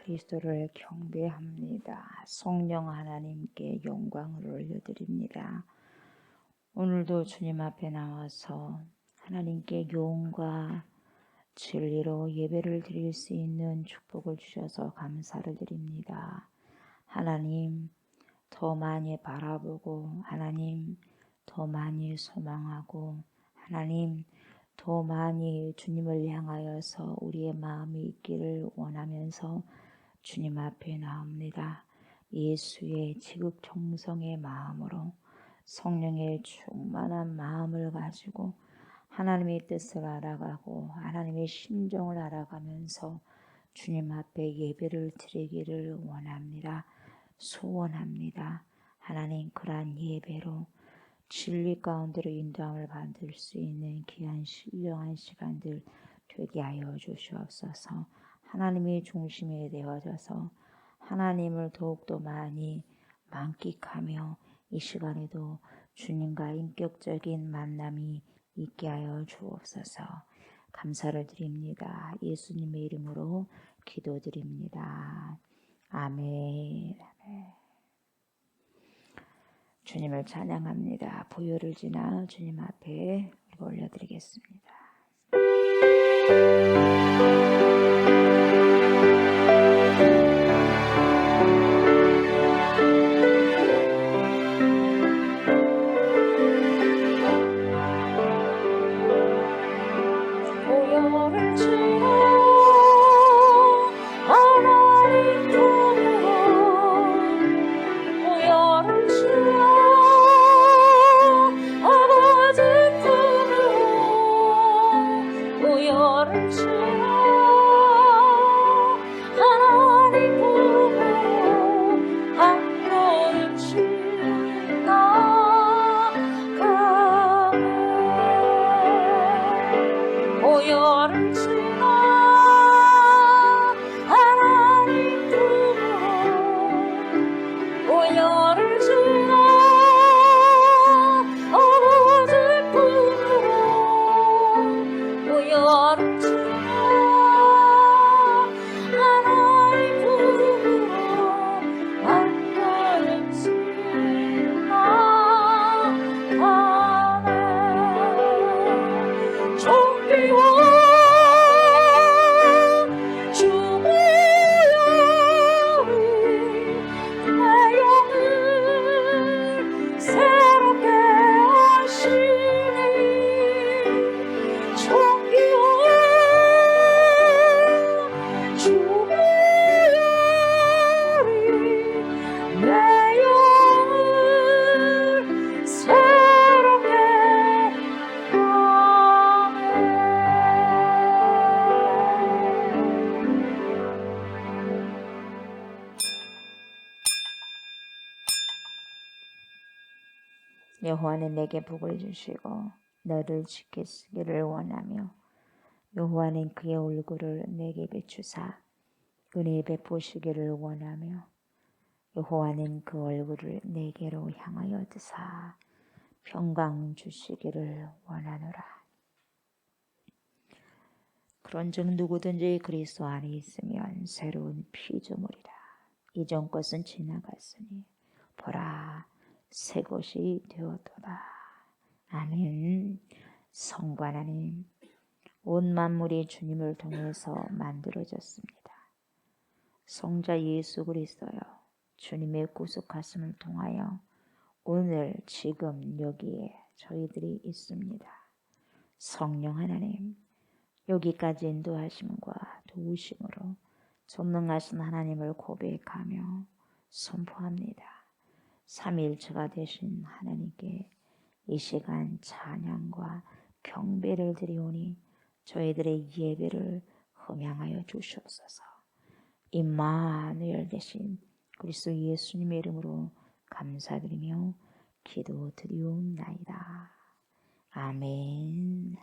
그리스도를 경배합니다. 성령 하나님께 영광을 올려드립니다. 오늘도 주님 앞에 나와서 하나님께 용과 진리로 예배를 드릴 수 있는 축복을 주셔서 감사를 드립니다. 하나님 더 많이 바라보고, 하나님 더 많이 소망하고, 하나님 더 많이 주님을 향하여서 우리의 마음이 있기를 원하면서 주님 앞에 나옵니다. 예수의 지극정성의 마음으로, 성령의 충만한 마음을 가지고 하나님의 뜻을 알아가고 하나님의 심정을 알아가면서 주님 앞에 예배를 드리기를 원합니다. 소원합니다. 하나님, 그러한 예배로 진리 가운데로 인도함을 받을 수 있는 귀한 신령한 시간들 되게 하여 주시옵소서. 하나님이 중심이 되어져서 하나님을 더욱더 많이 만끽하며 이 시간에도 주님과 인격적인 만남이 있게 하여 주옵소서. 감사를 드립니다. 예수님의 이름으로 기도드립니다. 아멘. 주님을 찬양합니다. 보혈을 지나 주님 앞에 올려드리겠습니다. 여호와는 내게 복을 주시고 너를 지키시기를 원하며, 여호와는 그의 얼굴을 내게 비추사 은혜 베푸시기를 원하며, 여호와는 그 얼굴을 내게로 향하여 드사 평강 주시기를 원하노라. 그런즉 누구든지 그리스도 안에 있으면 새로운 피조물이라. 이전 것은 지나갔으니 보라 새 것이 되었도다. 아멘. 성부 하나님, 온 만물이 주님을 통해서 만들어졌습니다. 성자 예수 그리스도여, 주님의 구속하심을 통하여 오늘 지금 여기에 저희들이 있습니다. 성령 하나님, 여기까지 인도하심과 도우심으로 전능하신 하나님을 고백하며 선포합니다. 삼위일체가 되신 하나님께 이 시간 찬양과 경배를 드리오니 저희들의 예배를 흠양하여 주시옵소서. 임마누엘 되신 그리스도 예수님의 이름으로 감사드리며 기도드리옵나이다. 아멘.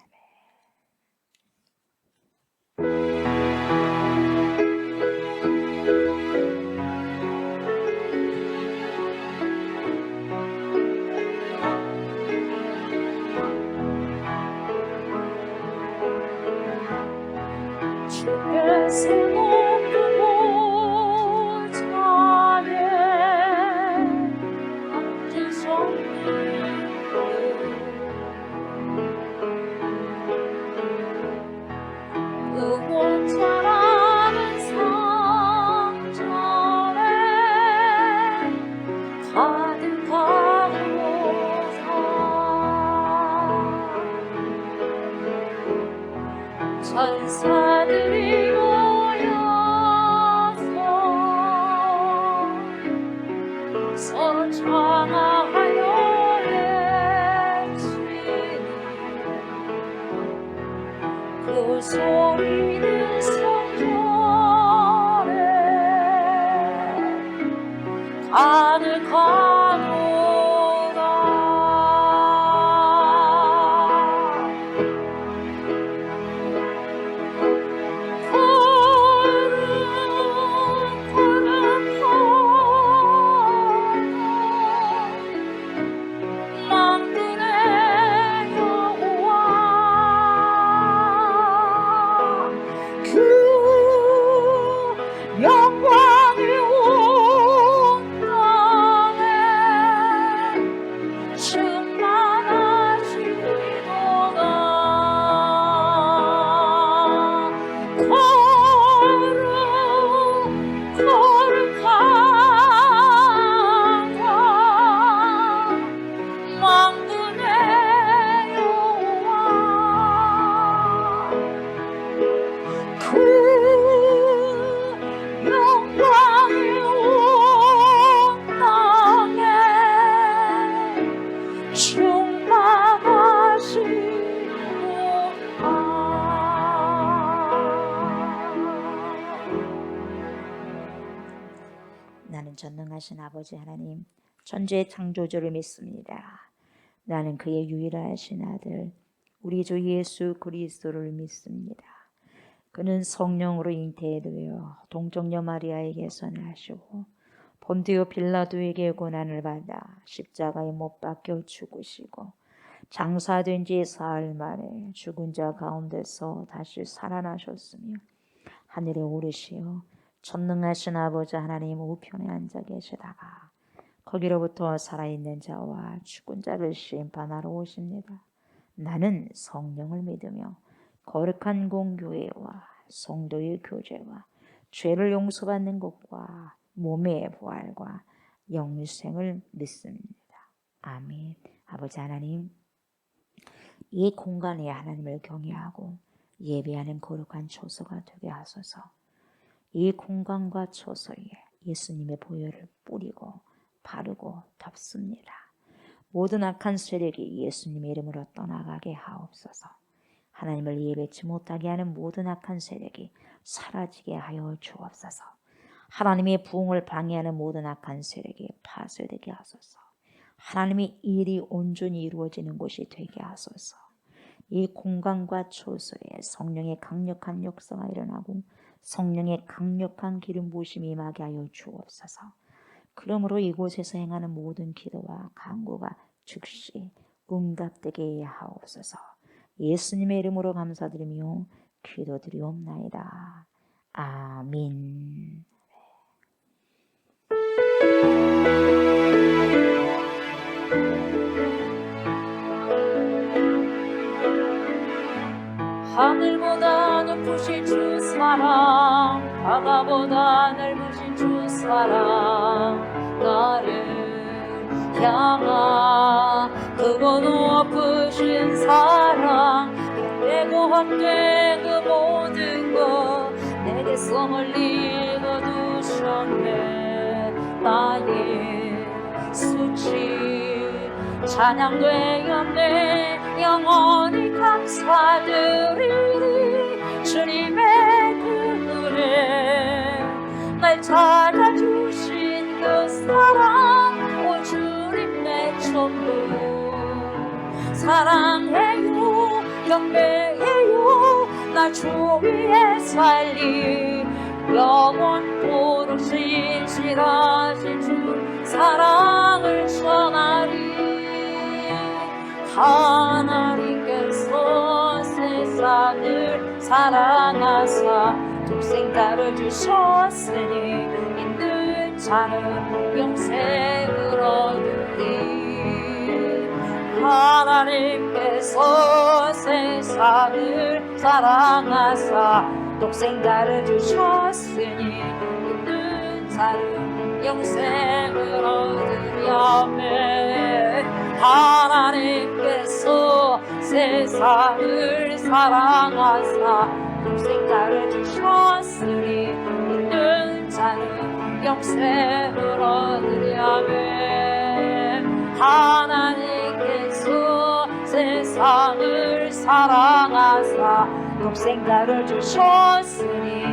주께서 높은 소리는 성전에 가득하도다. 영광이 온 땅에 충만하시도다. 거룩하다 만군의 여호와. 영광이 온 땅에 충만하시도다. 나는 전능하신 아버지 하나님, 천지의 창조주를 믿습니다. 나는 그의 유일하신 아들 우리 주 예수 그리스도를 믿습니다. 그는 성령으로 잉태되어 동정녀 마리아에게서 나시고 본디오 빌라도에게 고난을 받아 십자가에 못 박혀 죽으시고 장사된 지 사흘 만에 죽은 자 가운데서 다시 살아나셨으며 하늘에 오르시어 전능하신 아버지 하나님 우편에 앉아 계시다가 거기로부터 살아있는 자와 죽은 자를 심판하러 오십니다. 나는 성령을 믿으며 거룩한 공교회와 성도의 교제와 죄를 용서받는 것과 몸의 부활과 영생을 믿습니다. 아멘. 아버지 하나님, 이 공간에 하나님을 경외하고 예배하는 거룩한 처소가 되게 하소서. 이 공간과 처소에 예수님의 보혈을 뿌리고 바르고 덮습니다. 모든 악한 세력이 예수님의 이름으로 떠나가게 하옵소서. 하나님을 예배치 못하게 하는 모든 악한 세력이 사라지게 하여 주옵소서. 하나님의 부흥을 방해하는 모든 악한 세력이 파쇄되게 하소서. 하나님의 일이 온전히 이루어지는 곳이 되게 하소서. 이 공간과 처소에 성령의 강력한 역사가 일어나고 성령의 강력한 기름 부으심이 임하게 하여 주옵소서. 그러므로 이곳에서 행하는 모든 기도와 간구가 즉시 응답되게 하옵소서. 예수님의 이름으로 감사드리며 기도드리옵나이다. 아멘. 하늘보다 높으신 주 사랑, 바다보다 넓으신 주 사랑, 나를 향한 크고 높으신 사랑, 헛되고 헛된 그 모든 것 내게서 멀리 거두셨네. 나의 수치 찬양되었네. 영원히 감사드리니 주님의 그 은혜, 날 찾아주신 그 사랑, 오 주님 내 전부. 사랑해요 경배해요 나 주 위에 살리. 영원토록 신실하신 주 사랑을 전하리. 하나님께서 세상을 사랑하사 독생자를 주셨으니 있는 자는 영생을 얻으리. 하나님께서 세상을 사랑하사 독생자를 주셨으니 있는 자는 영생을 얻으리. 아멘. 하나님께서 세상을 사랑하사 독생자를 주셨으니 있는 자는 영생을 얻으리. 아멘. 하나님께서 세상을 사랑하사 독생자를 나를 주셨으니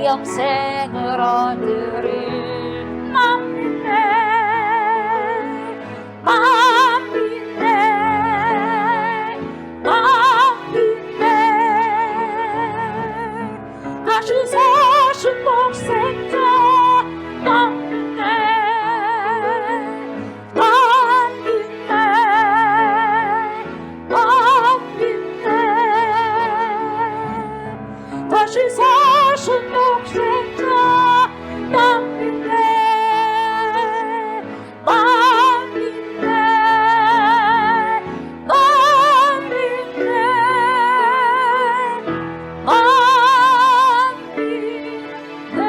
영생을 얻으리. 맘 믿네 맘 믿네 맘 믿네 다시 사신 독생자 맘 믿네 맘 믿네 맘 믿네 다시 사신 독생자 맘 믿네 맘 믿네 맘 믿네 맘 믿네.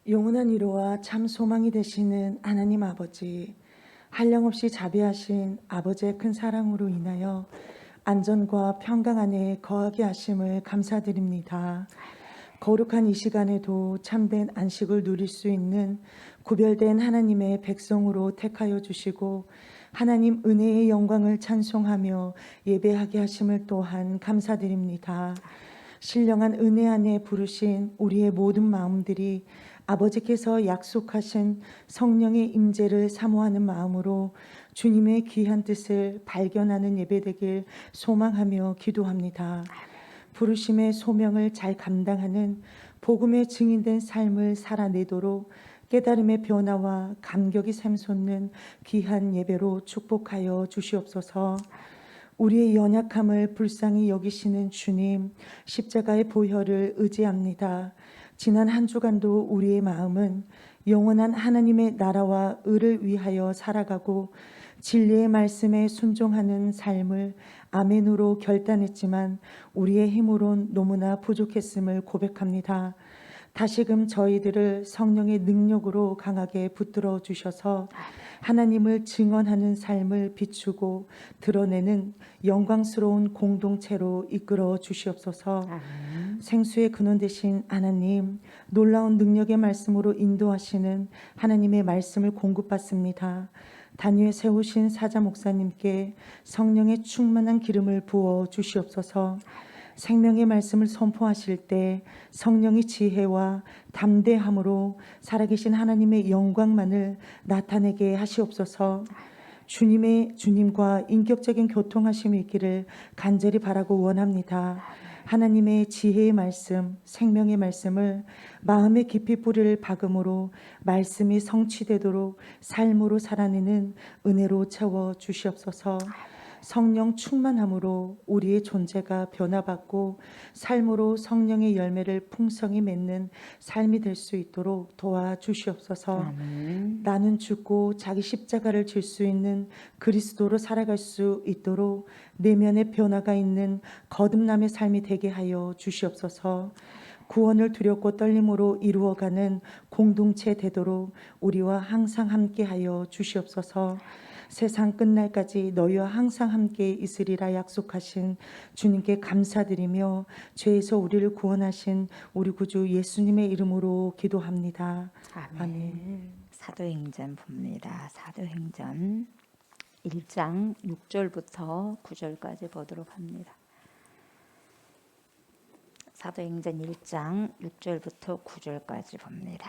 영원한 위로와 참 소망이 되시는 하나님 아버지, 한량없이 자비하신 아버지의 큰 사랑으로 인하여 안전과 평강 안에 거하게 하심을 감사드립니다. 거룩한 이 시간에도 참된 안식을 누릴 수 있는 구별된 하나님의 백성으로 택하여 주시고 하나님 은혜의 영광을 찬송하며 예배하게 하심을 또한 감사드립니다. 신령한 은혜 안에 부르신 우리의 모든 마음들이 아버지께서 약속하신 성령의 임재를 사모하는 마음으로 주님의 귀한 뜻을 발견하는 예배되길 소망하며 기도합니다. 부르심의 소명을 잘 감당하는 복음의 증인된 삶을 살아내도록 깨달음의 변화와 감격이 샘솟는 귀한 예배로 축복하여 주시옵소서. 우리의 연약함을 불쌍히 여기시는 주님, 십자가의 보혈을 의지합니다. 지난 한 주간도 우리의 마음은 영원한 하나님의 나라와 의를 위하여 살아가고 진리의 말씀에 순종하는 삶을 아멘으로 결단했지만 우리의 힘으론 너무나 부족했음을 고백합니다. 다시금 저희들을 성령의 능력으로 강하게 붙들어 주셔서 하나님을 증언하는 삶을 비추고 드러내는 영광스러운 공동체로 이끌어 주시옵소서. 생수의 근원 되신 하나님, 놀라운 능력의 말씀으로 인도하시는 하나님의 말씀을 공급받습니다. 단위에 세우신 사자 목사님께 성령의 충만한 기름을 부어 주시옵소서. 생명의 말씀을 선포하실 때 성령의 지혜와 담대함으로 살아계신 하나님의 영광만을 나타내게 하시옵소서. 주님과 인격적인 교통하심이 있기를 간절히 바라고 원합니다. 하나님의 지혜의 말씀, 생명의 말씀을 마음의 깊이 뿌리를 박음으로 말씀이 성취되도록 삶으로 살아내는 은혜로 채워 주시옵소서. 성령 충만함으로 우리의 존재가 변화받고 삶으로 성령의 열매를 풍성히 맺는 삶이 될 수 있도록 도와주시옵소서. 나는 죽고 자기 십자가를 질 수 있는 그리스도로 살아갈 수 있도록 내면의 변화가 있는 거듭남의 삶이 되게 하여 주시옵소서. 구원을 두렵고 떨림으로 이루어가는 공동체 되도록 우리와 항상 함께하여 주시옵소서. 세상 끝날까지 너희와 항상 함께 있으리라 약속하신 주님께 감사드리며 죄에서 우리를 구원하신 우리 구주 예수님의 이름으로 기도합니다. 아멘. 사도행전 봅니다. 사도행전 1장 6절부터 9절까지 보도록 합니다. 사도행전 1장 6절부터 9절까지 봅니다.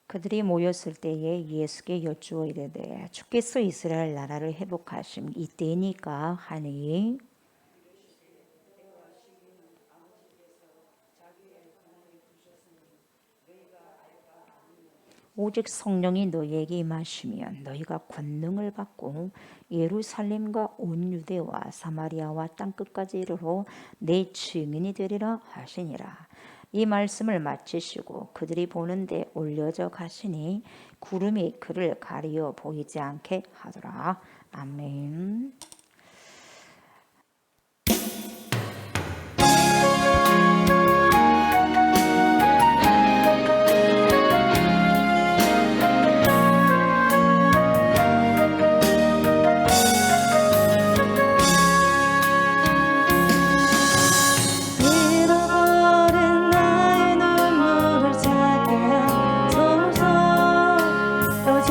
그들이 모였을 때에 예수께 여쭈어 이르되 주께서 이스라엘 나라를 회복하심 이때니까 하니 오직 성령이 너희에게 임하시면 너희가 권능을 받고 예루살렘과 온 유대와 사마리아와 땅끝까지 이르러 내 증인이 되리라 하시니라. 이 말씀을 마치시고 그들이 보는데 올려져 가시니 구름이 그를 가리어 보이지 않게 하더라. 아멘. 잃어버린 나의 눈물을 찾게 하소서. 또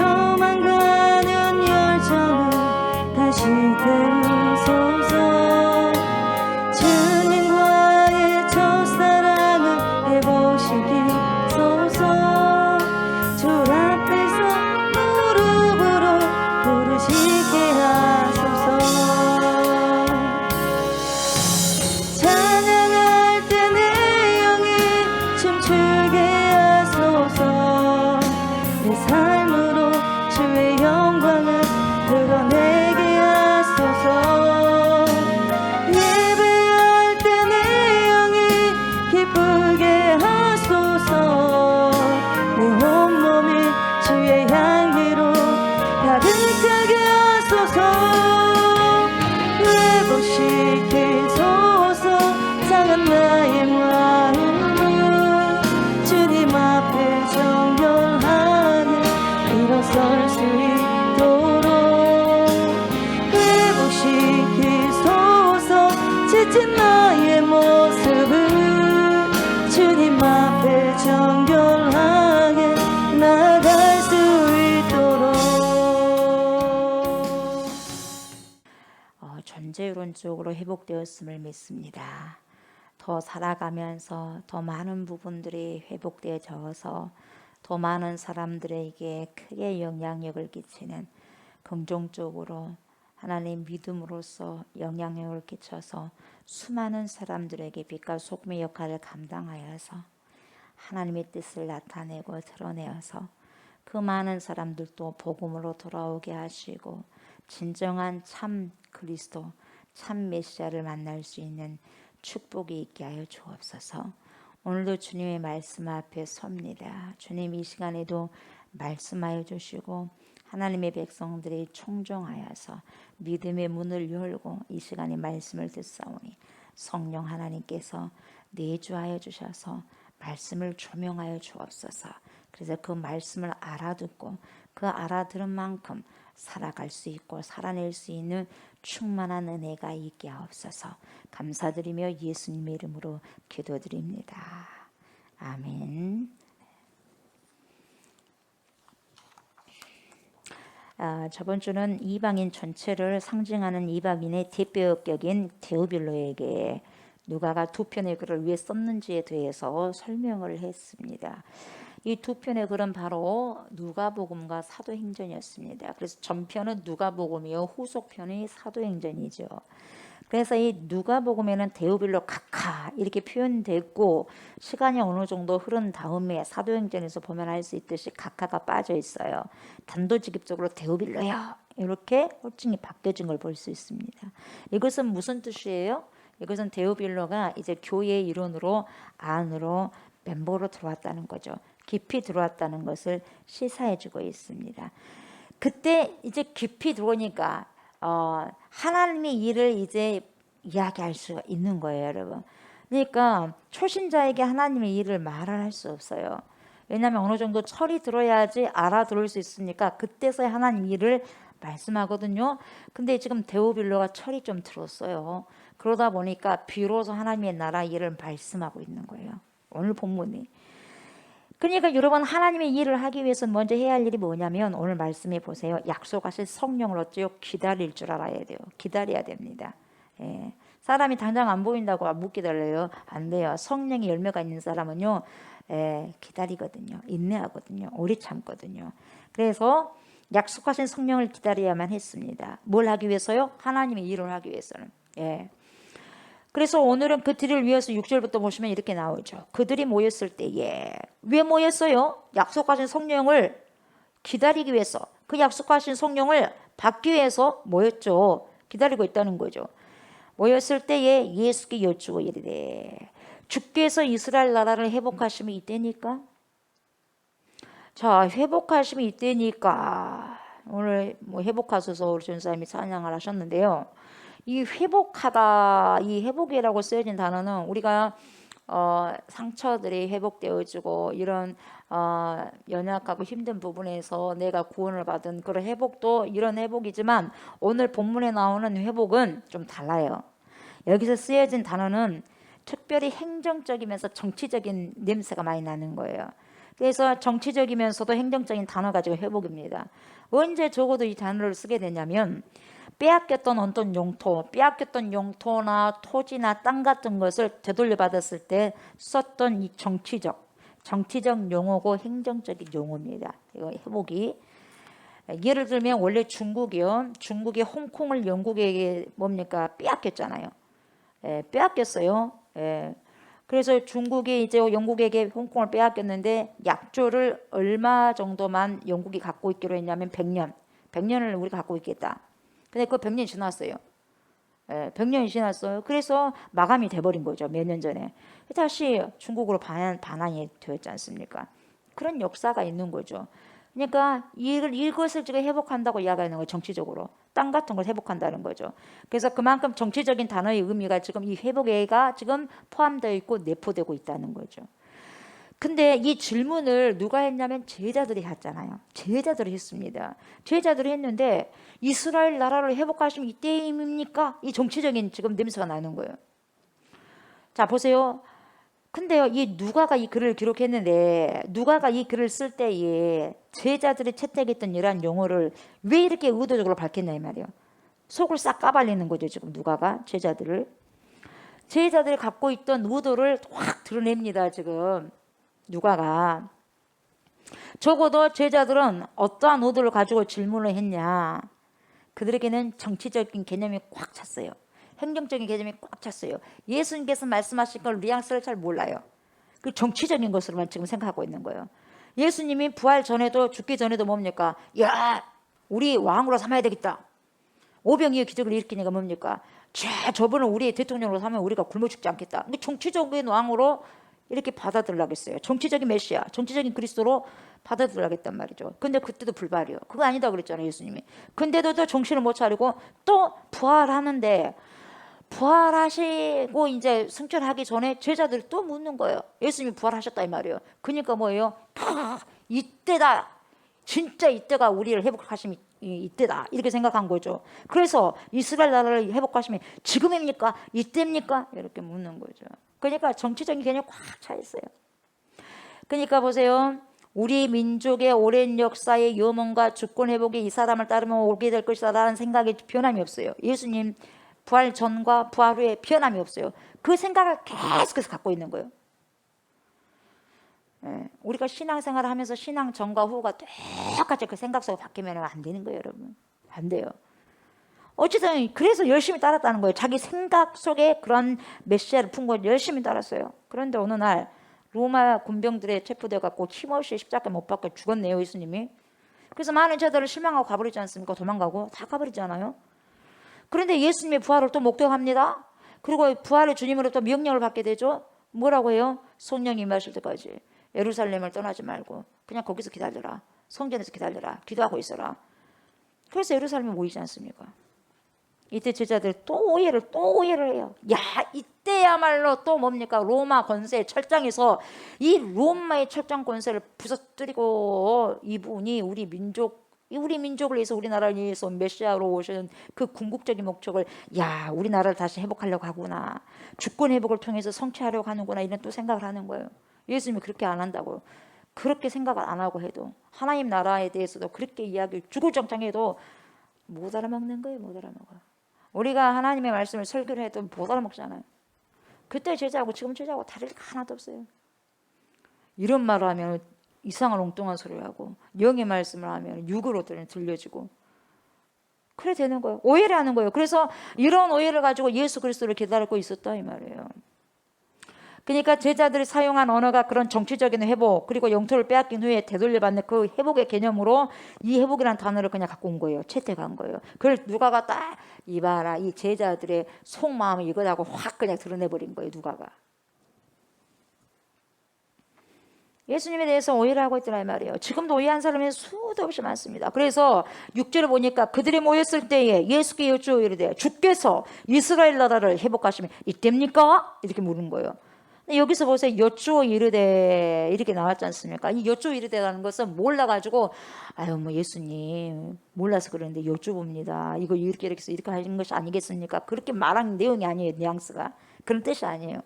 존재론적으로 회복되었음을 믿습니다. 더 살아가면서 더 많은 부분들이 회복되어져서 더 많은 사람들에게 크게 영향력을 끼치는 긍정적으로 하나님 믿음으로써 영향력을 끼쳐서 수많은 사람들에게 빛과 소금의 역할을 감당하여서 하나님의 뜻을 나타내고 드러내어서 그 많은 사람들도 복음으로 돌아오게 하시고 진정한 참 그리스도, 참 메시아를 만날 수 있는 축복이 있게 하여 주옵소서. 오늘도 주님의 말씀 앞에 섭니다. 주님 이 시간에도 말씀하여 주시고 하나님의 백성들이 청종하여서 믿음의 문을 열고 이 시간에 말씀을 듣사오니 성령 하나님께서 내주하여 주셔서 말씀을 조명하여 주옵소서. 그래서 그 말씀을 알아듣고 그 알아들은 만큼 살아갈 수 있고 살아낼 수 있는 충만한 은혜가 있게 하옵소서. 감사드리며 예수님의 이름으로 기도드립니다. 아멘. 저번 주는 이방인 전체를 상징하는 이방인의 대표격인 데오빌로에게 누가가 두 편의 글을 왜 썼는지에 대해서 설명을 했습니다. 이 두 편의 글은 바로 누가복음과 사도행전이었습니다. 그래서 전편은 누가복음이요, 후속편이 사도행전이죠. 그래서 이 누가복음에는 데오빌로 각하 이렇게 표현됐고 시간이 어느 정도 흐른 다음에 사도행전에서 보면 알 수 있듯이 각하가 빠져 있어요. 단도직입적으로 데오빌로요 이렇게 호칭이 바뀌어진 걸 볼 수 있습니다. 이것은 무슨 뜻이에요? 이것은 데오빌로가 이제 교회의 일원으로 안으로 멤버로 들어왔다는 거죠. 깊이 들어왔다는 것을 시사해주고 있습니다. 그때 이제 깊이 들어오니까 하나님의 일을 이제 이야기할 수가 있는 거예요, 여러분. 그러니까 초신자에게 하나님의 일을 말을 할 수 없어요. 왜냐하면 어느 정도 철이 들어야지 알아들을 수 있으니까 그때서야 하나님 일을 말씀하거든요. 근데 지금 데오빌로가 철이 좀 들었어요. 그러다 보니까 비로소 하나님의 나라 일을 말씀하고 있는 거예요. 오늘 본문이. 그러니까 여러분 하나님의 일을 하기 위해서 먼저 해야 할 일이 뭐냐면 오늘 말씀해 보세요. 약속하실 성령을 어째요? 기다릴 줄 알아야 돼요. 기다려야 됩니다. 예. 사람이 당장 안 보인다고 못 기다려요. 안 돼요. 성령의 열매가 있는 사람은요. 기다리거든요. 인내하거든요. 오래 참거든요. 그래서 약속하신 성령을 기다려야만 했습니다. 뭘 하기 위해서요? 하나님의 일을 하기 위해서는. 예. 그래서 오늘은 그들을 위해서 6절부터 보시면 이렇게 나오죠. 그들이 모였을 때에 왜 모였어요? 약속하신 성령을 기다리기 위해서, 그 약속하신 성령을 받기 위해서 모였죠. 기다리고 있다는 거죠. 모였을 때에 예수께 여쭈고 이르되 주께서 이스라엘 나라를 회복하심이 이때니까. 자, 회복하심이 이때니까 오늘 뭐 회복하소서 우리 전사님이 찬양을 하셨는데요. 이 회복하다, 이 회복이라고 쓰여진 단어는 우리가 상처들이 회복되어지고 이런 연약하고 힘든 부분에서 내가 구원을 받은 그런 회복도 이런 회복이지만 오늘 본문에 나오는 회복은 좀 달라요. 여기서 쓰여진 단어는 특별히 행정적이면서 정치적인 냄새가 많이 나는 거예요. 그래서 정치적이면서도 행정적인 단어 가지고 회복입니다. 언제 적어도 이 단어를 쓰게 되냐면 빼앗겼던 어떤 용토, 빼앗겼던 용토나 토지나 땅 같은 것을 되돌려받았을 때 썼던 이 정치적 용어고 행정적인 용어입니다. 이거 회복이. 예를 들면 원래 중국이요. 중국이 홍콩을 영국에게 뭡니까? 빼앗겼잖아요. 빼앗겼어요. 그래서 중국이 이제 영국에게 홍콩을 빼앗겼는데 약조를 얼마 정도만 영국이 갖고 있기로 했냐면 100년. 100년을 우리가 갖고 있겠다. 근데 그 100년이 지났어요. 100년이 지났어요. 그래서 마감이 돼버린 거죠. 몇 년 전에. 다시 중국으로 반환이 되었지 않습니까? 그런 역사가 있는 거죠. 그러니까 이것을 지금 회복한다고 이야기하는 거예요. 정치적으로. 땅 같은 걸 회복한다는 거죠. 그래서 그만큼 정치적인 단어의 의미가 지금 이 회복에가 지금 포함되어 있고 내포되고 있다는 거죠. 근데 이 질문을 누가 했냐면 제자들이 했잖아요. 제자들이 했습니다. 제자들이 했는데 이스라엘 나라를 회복하시면 이때입니까? 이 정치적인 지금 냄새가 나는 거예요. 자 보세요. 근데요, 이 누가가 이 글을 기록했는데 누가가 이 글을 쓸 때에 제자들이 채택했던 이러한 용어를 왜 이렇게 의도적으로 밝혔냐 이 말이에요. 속을 싹 까발리는 거죠. 지금 누가가 제자들이 갖고 있던 의도를 확 드러냅니다. 지금 누가가. 적어도 제자들은 어떠한 의도를 가지고 질문을 했냐. 그들에게는 정치적인 개념이 꽉 찼어요. 행정적인 개념이 꽉 찼어요. 예수님께서 말씀하신 걸 뉘앙스를 잘 몰라요. 그 정치적인 것으로만 지금 생각하고 있는 거예요. 예수님이 부활 전에도 죽기 전에도 뭡니까? 야, 우리 왕으로 삼아야 되겠다. 오병이어 기적을 일으키니까 뭡니까? 저분을 우리 대통령으로 삼으면 우리가 굶어 죽지 않겠다. 정치적인 왕으로 이렇게 받아들라겠어요. 정치적인 메시아, 정치적인 그리스도로 받아들라겠단 말이죠. 근데 그때도 불발이요. 그거 아니다 그랬잖아요, 예수님이. 근데도 또 정신을 못 차리고 또 부활하는데, 부활하시고 이제 승천하기 전에 제자들이 또 묻는 거예요. 예수님이 부활하셨다 이 말이에요. 그러니까 뭐예요? 이때다. 진짜 이때가 우리를 회복하심이 이때다. 이렇게 생각한 거죠. 그래서 이스라엘 나라를 회복하심이 지금입니까? 이때입니까? 이렇게 묻는 거죠. 그러니까 정치적인 개념이 꽉 차 있어요. 그러니까 보세요. 우리 민족의 오랜 역사의 염원과 주권 회복이 이 사람을 따르면 오게 될 것이다라는 생각에 변함이 없어요. 예수님 부활 전과 부활 후에 변함이 없어요. 그 생각을 계속해서 갖고 있는 거예요. 우리가 신앙생활을 하면서 신앙 전과 후가 똑같이 그 생각 속에 바뀌면 안 되는 거예요, 여러분. 안 돼요. 어쨌든 그래서 열심히 따랐다는 거예요. 자기 생각 속에 그런 메시아를 품고 열심히 따랐어요. 그런데 어느 날 로마 군병들에 체포돼 갖고 힘없이 십자가 못 박혀 죽었네요, 예수님이. 그래서 많은 제자들을 실망하고 가버리지 않습니까? 도망가고 다 가버리잖아요. 그런데 예수님의 부활을 또 목격합니다. 그리고 부활의 주님으로부터 명령을 받게 되죠. 뭐라고 해요? 성령이 임하실 때까지 예루살렘을 떠나지 말고 그냥 거기서 기다려라. 성전에서 기다려라. 기도하고 있어라. 그래서 예루살렘에 모이지 않습니까? 이때 제자들 또 오해를 해요. 야, 이때야말로 또 뭡니까? 로마 권세 철장에서 이 로마의 철장 권세를 부서뜨리고 이분이 우리 민족을 위해서 우리나라를 위해서 메시아로 오신 그 궁극적인 목적을 우리나라를 다시 회복하려고 하구나. 주권 회복을 통해서 성취하려고 하는구나. 이런 또 생각을 하는 거예요. 예수님이 그렇게 안 한다고요. 그렇게 생각을 안 하고 해도 하나님 나라에 대해서도 그렇게 이야기를 주구장창해도 못 알아먹는 거예요. 못 알아먹어요. 우리가 하나님의 말씀을 설교를 해도 못 알아먹잖아요. 그때 제자하고 지금 제자하고 다를 게 하나도 없어요. 이런 말을 하면 이상한 엉뚱한 소리를 하고 영의 말씀을 하면 육으로 들려지고 그래 되는 거예요. 오해를 하는 거예요. 그래서 이런 오해를 가지고 예수 그리스도를 기다리고 있었다 이 말이에요. 그러니까 제자들이 사용한 언어가 그런 정치적인 회복 그리고 영토를 빼앗긴 후에 되돌려받는 그 회복의 개념으로 이 회복이라는 단어를 그냥 갖고 온 거예요. 채택한 거예요. 그걸 누가가 딱 이봐라 이 제자들의 속마음을 이거라고 확 그냥 드러내버린 거예요. 누가가. 예수님에 대해서 오해를 하고 있더라 이 말이에요. 지금도 오해한 사람이 수도 없이 많습니다. 그래서 6절을 보니까 그들이 모였을 때에 예수께 여쭈어 이르되 주께서 이스라엘 나라를 회복하시면 이때입니까? 이렇게 물은 거예요. 여기서 보세요. 여쭈어 이르되 이렇게 나왔지 않습니까? 이 여쭈어 이르되라는 것은 몰라가지고 뭐 예수님 몰라서 그러는데 여쭈봅니다. 이거 이렇게 해서 이렇게 하는 것이 아니겠습니까? 그렇게 말한 내용이 아니에요. 뉘앙스가. 그런 뜻이 아니에요.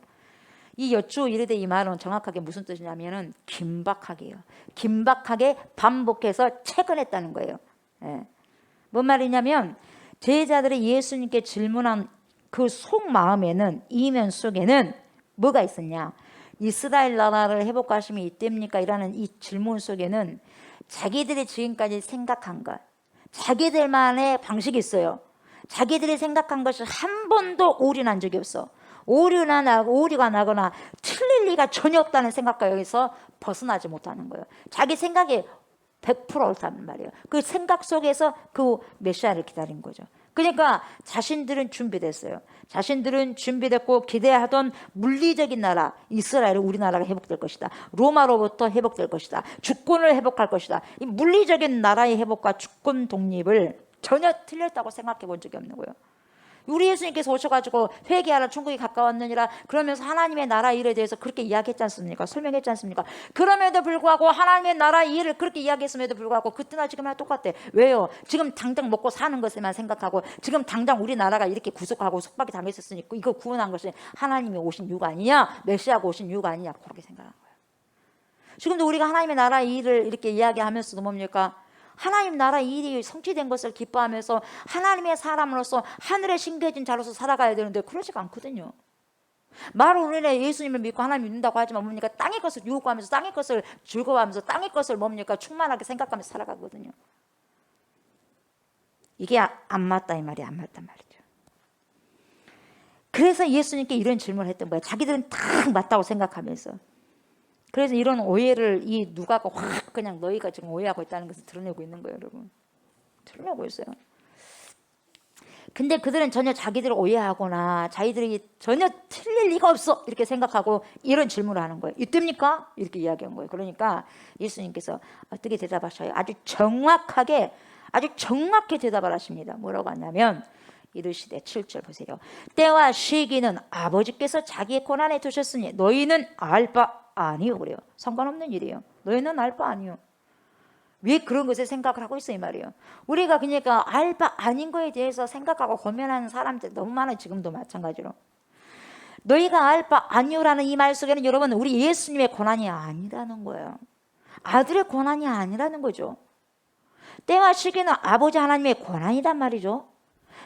이 여쭈어 이르되 이 말은 정확하게 무슨 뜻이냐면은 긴박하게요. 긴박하게 반복해서 채근했다는 거예요. 뭔 말이냐면 제자들이 예수님께 질문한 그 속마음에는 이면 속에는 뭐가 있었냐? 이스라엘 나라를 회복하심이 이때입니까? 이라는 이 질문 속에는 자기들이 지금까지 생각한 것, 자기들만의 방식이 있어요. 자기들이 생각한 것이 한 번도 오류난 적이 없어. 오류가 나거나 틀릴 리가 전혀 없다는 생각과 여기서 벗어나지 못하는 거예요. 자기 생각이 100% 옳다는 말이에요. 그 생각 속에서 그 메시아를 기다린 거죠. 그러니까 자신들은 준비됐어요. 자신들은 준비됐고 기대하던 물리적인 나라 이스라엘 우리나라가 회복될 것이다. 로마로부터 회복될 것이다. 주권을 회복할 것이다. 이 물리적인 나라의 회복과 주권 독립을 전혀 틀렸다고 생각해 본 적이 없는 거예요. 우리 예수님께서 오셔가지고 회개하라 천국이 가까웠느니라 그러면서 하나님의 나라 일에 대해서 그렇게 이야기했지 않습니까? 설명했지 않습니까? 그럼에도 불구하고 하나님의 나라 일을 그렇게 이야기했음에도 불구하고 그때나 지금이나 똑같아. 왜요? 지금 당장 먹고 사는 것에만 생각하고 지금 당장 우리나라가 이렇게 구속하고 속박이 당했었으니까 이거 구원한 것이 하나님이 오신 이유가 아니냐? 메시아가 오신 이유가 아니냐? 그렇게 생각한 거예요. 지금도 우리가 하나님의 나라 일을 이렇게 이야기하면서도 뭡니까? 하나님 나라 일이 성취된 것을 기뻐하면서 하나님의 사람으로서 하늘에 심겨진 자로서 살아가야 되는데 그러지가 않거든요. 말은 우리는 예수님을 믿고 하나님 믿는다고 하지만 뭡니까? 땅의 것을 유혹하면서 땅의 것을 즐거워하면서 땅의 것을 뭡니까? 충만하게 생각하면서 살아가거든요. 이게 안 맞다 이 말이 안 맞단 말이죠. 그래서 예수님께 이런 질문을 했던 거예요. 자기들은 딱 맞다고 생각하면서. 그래서 이런 오해를 이 누가가 확 그냥 너희가 지금 오해하고 있다는 것을 드러내고 있는 거예요, 여러분. 드러내고 있어요. 근데 그들은 전혀 자기들을 오해하거나 자기들이 전혀 틀릴 리가 없어 이렇게 생각하고 이런 질문을 하는 거예요. 이때입니까? 이렇게 이야기한 거예요. 그러니까 예수님께서 어떻게 대답하셔요? 아주 정확하게 대답을 하십니다. 뭐라고 하냐면 이르시되 7절 보세요. 때와 시기는 아버지께서 자기의 권한에 두셨으니 너희는 알 바 아니요 그래요. 상관없는 일이에요. 너희는 알 바 아니요. 왜 그런 것을 생각을 하고 있어 이 말이에요. 우리가 그러니까 알 바 아닌 거에 대해서 생각하고 고민하는 사람들 너무 많아요. 지금도 마찬가지로. 너희가 알 바 아니요라는 이 말 속에는 여러분 우리 예수님의 권한이 아니라는 거예요. 아들의 권한이 아니라는 거죠. 때와 시기는 아버지 하나님의 권한이란 말이죠.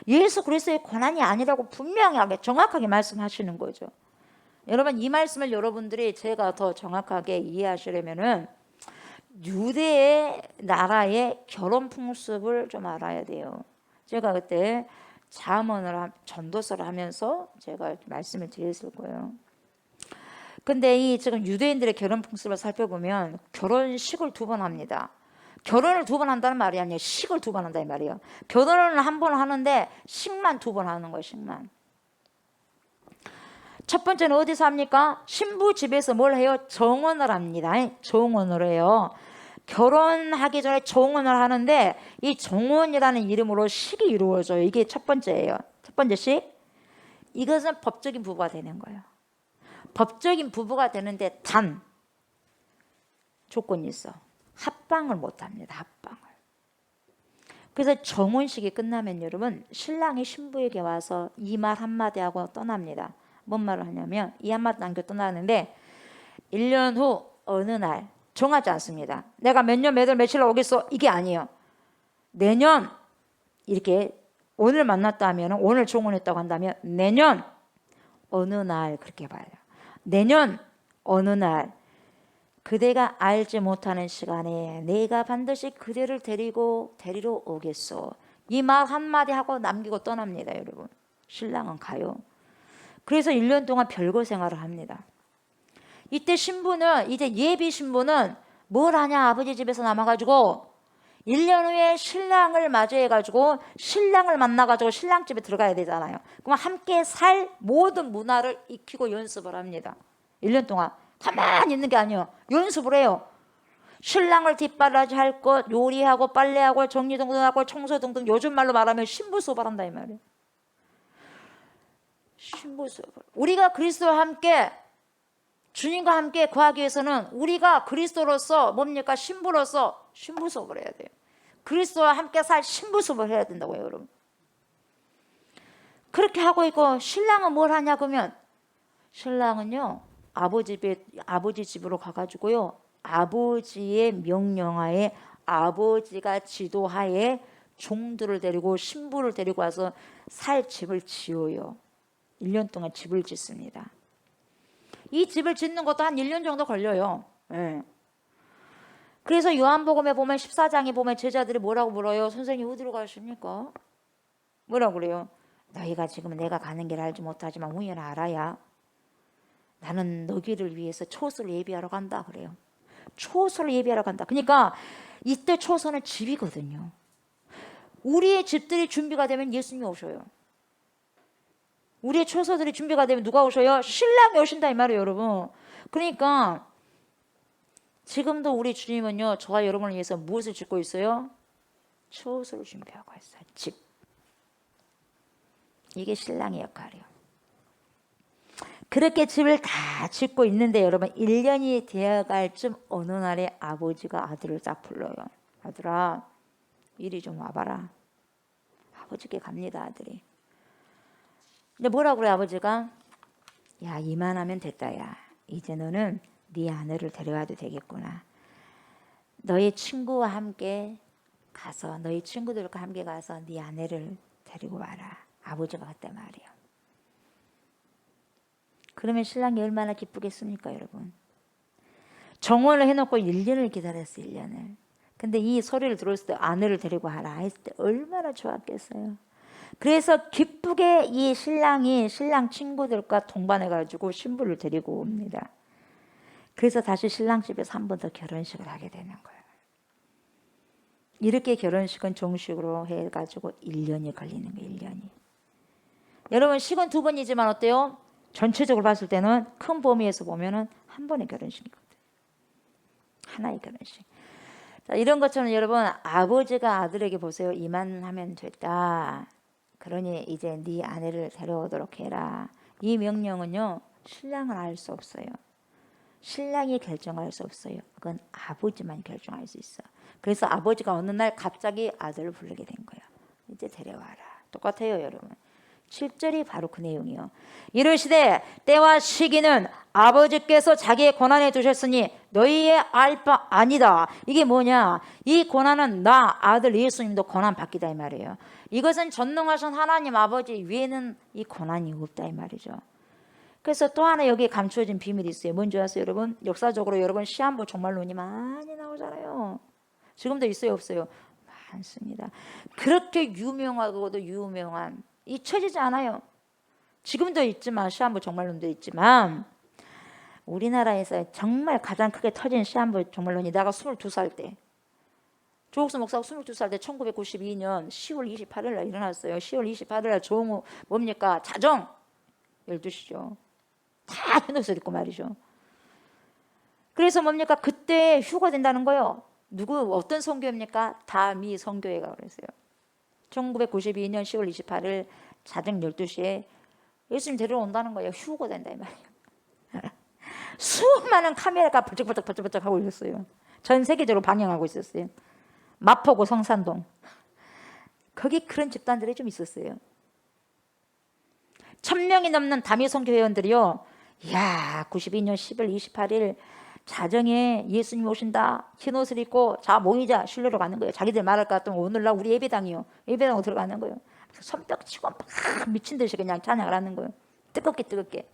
예수 그리스도의 권한이 아니라고 분명하게 정확하게 말씀하시는 거죠. 여러분 이 말씀을 여러분들이 제가 더 정확하게 이해하시려면은 유대의 나라의 결혼 풍습을 좀 알아야 돼요. 제가 그때 자문을 전도서를 하면서 제가 말씀을 드렸을 거예요. 근데 이 지금 유대인들의 결혼 풍습을 살펴보면 결혼식을 2번 합니다. 결혼을 2번 한다는 말이 아니에요. 식을 2번 한다 이 말이에요. 결혼을 1번 하는데 식만 2번 하는 거예요. 식만. 첫 번째는 어디서 합니까? 신부 집에서 뭘 해요? 정혼을 합니다. 정혼을 해요. 결혼하기 전에 정혼을 하는데 이 정혼이라는 이름으로 식이 이루어져요. 이게 첫 번째예요. 첫 번째 식. 이것은 법적인 부부가 되는 거예요. 법적인 부부가 되는데 단 조건이 있어. 합방을 못 합니다. 합방을. 그래서 정혼식이 끝나면 여러분 신랑이 신부에게 와서 이 말 한마디 하고 떠납니다. 뭔 말을 하냐면 이 한마디 남겨 떠나는데 1년 후 어느 날 정하지 않습니다. 내가 몇 년 몇 월 며칠로 오겠어 이게 아니에요. 내년 이렇게 오늘 만났다 하면 오늘 정혼했다고 한다면 내년 어느 날 그렇게 봐요. 내년 어느 날 그대가 알지 못하는 시간에 내가 반드시 그대를 데리러 오겠소. 이 말 한마디 하고 남기고 떠납니다. 여러분. 신랑은 가요. 그래서 1년 동안 별거 생활을 합니다. 이때 신부는 이제 예비 신부는 뭘 하냐 아버지 집에서 남아가지고 1년 후에 신랑을 맞이해가지고 신랑을 만나가지고 신랑 집에 들어가야 되잖아요. 그럼 함께 살 모든 문화를 익히고 연습을 합니다. 1년 동안 가만히 있는 게 아니에요. 연습을 해요. 신랑을 뒷바라지 할 것, 요리하고 빨래하고 정리등등하고 청소 등등 요즘 말로 말하면 신부 수업을 한다 이 말이에요. 신부 수업을. 우리가 그리스도와 함께 주님과 함께 거하기 위해서는 우리가 그리스도로서 뭡니까? 신부로서 신부 수업을 해야 돼요. 그리스도와 함께 살 신부 수업을 해야 된다고요, 여러분. 그렇게 하고 있고 신랑은 뭘 하냐 그러면 신랑은요 아버지 집으로 가가지고요 아버지의 명령하에 아버지가 지도하에 종들을 데리고 신부를 데리고 와서 살 집을 지어요. 1년 동안 집을 짓습니다. 이 집을 짓는 것도 한 1년 정도 걸려요. 네. 그래서 요한복음에 보면 14장에 보면 제자들이 뭐라고 물어요? 선생님 어디로 가십니까? 뭐라고 그래요? 너희가 지금 내가 가는 길을 알지 못하지만 우연히 알아야 나는 너희를 위해서 초소를 예비하러 간다 그래요. 초소를 예비하러 간다. 그러니까 이때 초소는 집이거든요. 우리의 집들이 준비가 되면 예수님이 오셔요. 우리의 초소들이 준비가 되면 누가 오셔요? 신랑이 오신다 이 말이에요, 여러분. 그러니까 지금도 우리 주님은요 저와 여러분을 위해서 무엇을 짓고 있어요? 초소를 준비하고 있어요. 집. 이게 신랑의 역할이에요. 그렇게 집을 다 짓고 있는데 여러분 1년이 되어갈 쯤 어느 날에 아버지가 아들을 딱 불러요. 아들아 이리 좀 와봐라. 아버지께 갑니다 아들이. 근데 뭐라고 그래 아버지가? 야 이만하면 됐다 야. 이제 너는 네 아내를 데려와도 되겠구나. 너의 친구와 함께 가서 너희 친구들과 함께 가서 네 아내를 데리고 와라. 아버지가 그때 말이에요. 그러면 신랑이 얼마나 기쁘겠습니까, 여러분? 정원을 해놓고 1년을 기다렸어요, 1년을. 근데 이 소리를 들었을 때 아내를 데리고 와라 했을 때 얼마나 좋았겠어요. 그래서 기쁘게 이 신랑이 신랑 친구들과 동반해가지고 신부를 데리고 옵니다. 그래서 다시 신랑 집에서 한 번 더 결혼식을 하게 되는 거예요. 이렇게 결혼식은 정식으로 해가지고 1년이 걸리는 거예요. 1년이. 여러분 식은 2번이지만 어때요? 전체적으로 봤을 때는 큰 범위에서 보면은 한 번의 결혼식이거든요. 하나의 결혼식. 자, 이런 것처럼 여러분 아버지가 아들에게 보세요. 이만하면 됐다. 그러니 이제 네 아내를 데려오도록 해라. 이 명령은요. 신랑은 알 수 없어요. 신랑이 결정할 수 없어요. 그건 아버지만 결정할 수 있어. 그래서 아버지가 어느 날 갑자기 아들을 부르게 된 거예요. 이제 데려와라. 똑같아요, 여러분. 7절이 바로 그 내용이요. 이르시되 때와 시기는 아버지께서 자기의 권한에 두셨으니 너희의 알 바 아니다. 이게 뭐냐? 이 권한은 나 아들 예수님도 권한 받기다 이 말이에요. 이것은 전능하신 하나님 아버지 위에는 이 권한이 없다 이 말이죠. 그래서 또 하나 여기에 감추어진 비밀이 있어요. 뭔지 아세요, 여러분? 역사적으로 여러분 시한부 종말론이 많이 나오잖아요. 지금도 있어요, 없어요? 많습니다. 그렇게 유명하고도 유명한 잊혀지지 않아요. 지금도 있지만 시한부 종말론도 있지만 우리나라에서 정말 가장 크게 터진 시한부 종말론이 내가 22살 때 조옥수 목사가 22살 때 1992년 10월 28일 날 일어났어요. 10월 28일 날 조홍우 뭡니까? 자정 12시죠. 다 흰옷을 입고 말이죠. 그래서 뭡니까? 그때 휴가 된다는 거예요. 누구 어떤 선교입니까? 다미 선교회가 그랬어요. 1992년 10월 28일 자정 12시에 예수님 데려온다는 거예요. 휴가 된다 이 말이에요. 수많은 카메라가 번쩍번쩍 하고 있었어요. 전 세계적으로 방영하고 있었어요. 마포구 성산동. 거기 그런 집단들이 좀 있었어요. 1000명이 넘는 다미 선교 회원들이요. 이야, 92년 10월 28일 자정에 예수님 오신다. 흰옷을 입고 자 모이자. 실로로 가는 거예요. 자기들 말할 것 같으면 오늘날 우리 예배당이요. 예배당으로 들어가는 거예요. 손뼉 치고 막 미친 듯이 그냥 찬양을 하는 거예요. 뜨겁게.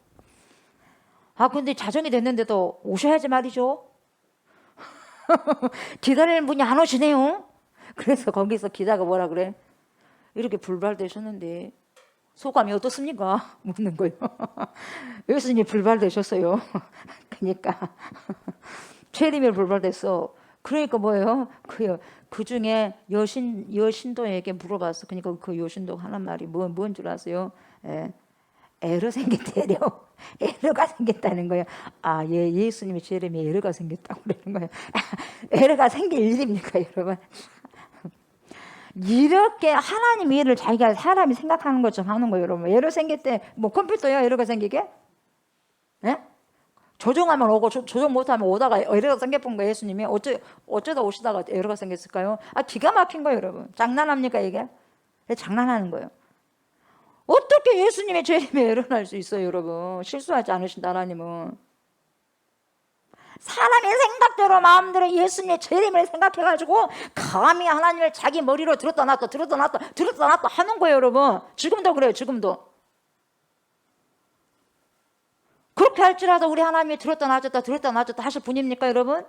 아 근데 자정이 됐는데도 오셔야지 말이죠. 기다리는 분이 안 오시네요. 그래서 거기서 기자가 뭐라 그래? 이렇게 불발되셨는데 소감이 어떻습니까? 묻는 거예요. 예수님이 불발되셨어요. 그러니까 체림이 불발됐어. 그러니까 뭐예요? 그 중에 여신도에게 물어봤어. 그러니까 그 여신도 하는 말이 뭔 줄 아세요? 에러 생겼대요. 에러가 생겼다는 거예요. 아, 예수님의 체림에 에러가 생겼다고 그러는 거예요. 에러가 생길 일입니까, 여러분? 이렇게 하나님 일을 자기가 사람이 생각하는 것처럼 하는 거예요, 여러분. 에러 생겼대. 뭐 컴퓨터요, 에러가 생기게? 예? 조정하면 오고 조정 못하면 오다가 에러가 생겨본 거예요, 예수님이. 어쩌다 오시다가 에러가 생겼을까요? 아, 기가 막힌 거예요, 여러분. 장난합니까, 이게? 장난하는 거예요. 어떻게 예수님의 죄임에 에러날 수 있어요, 여러분? 실수하지 않으신다, 하나님은. 사람의 생각대로 마음대로 예수님의 죄임을 생각해가지고 감히 하나님을 자기 머리로 들었다 놨다 하는 거예요, 여러분. 지금도 그래요, 지금도. 그렇게 할지라도 우리 하나님이 들었다 놨다 하실 분입니까, 여러분?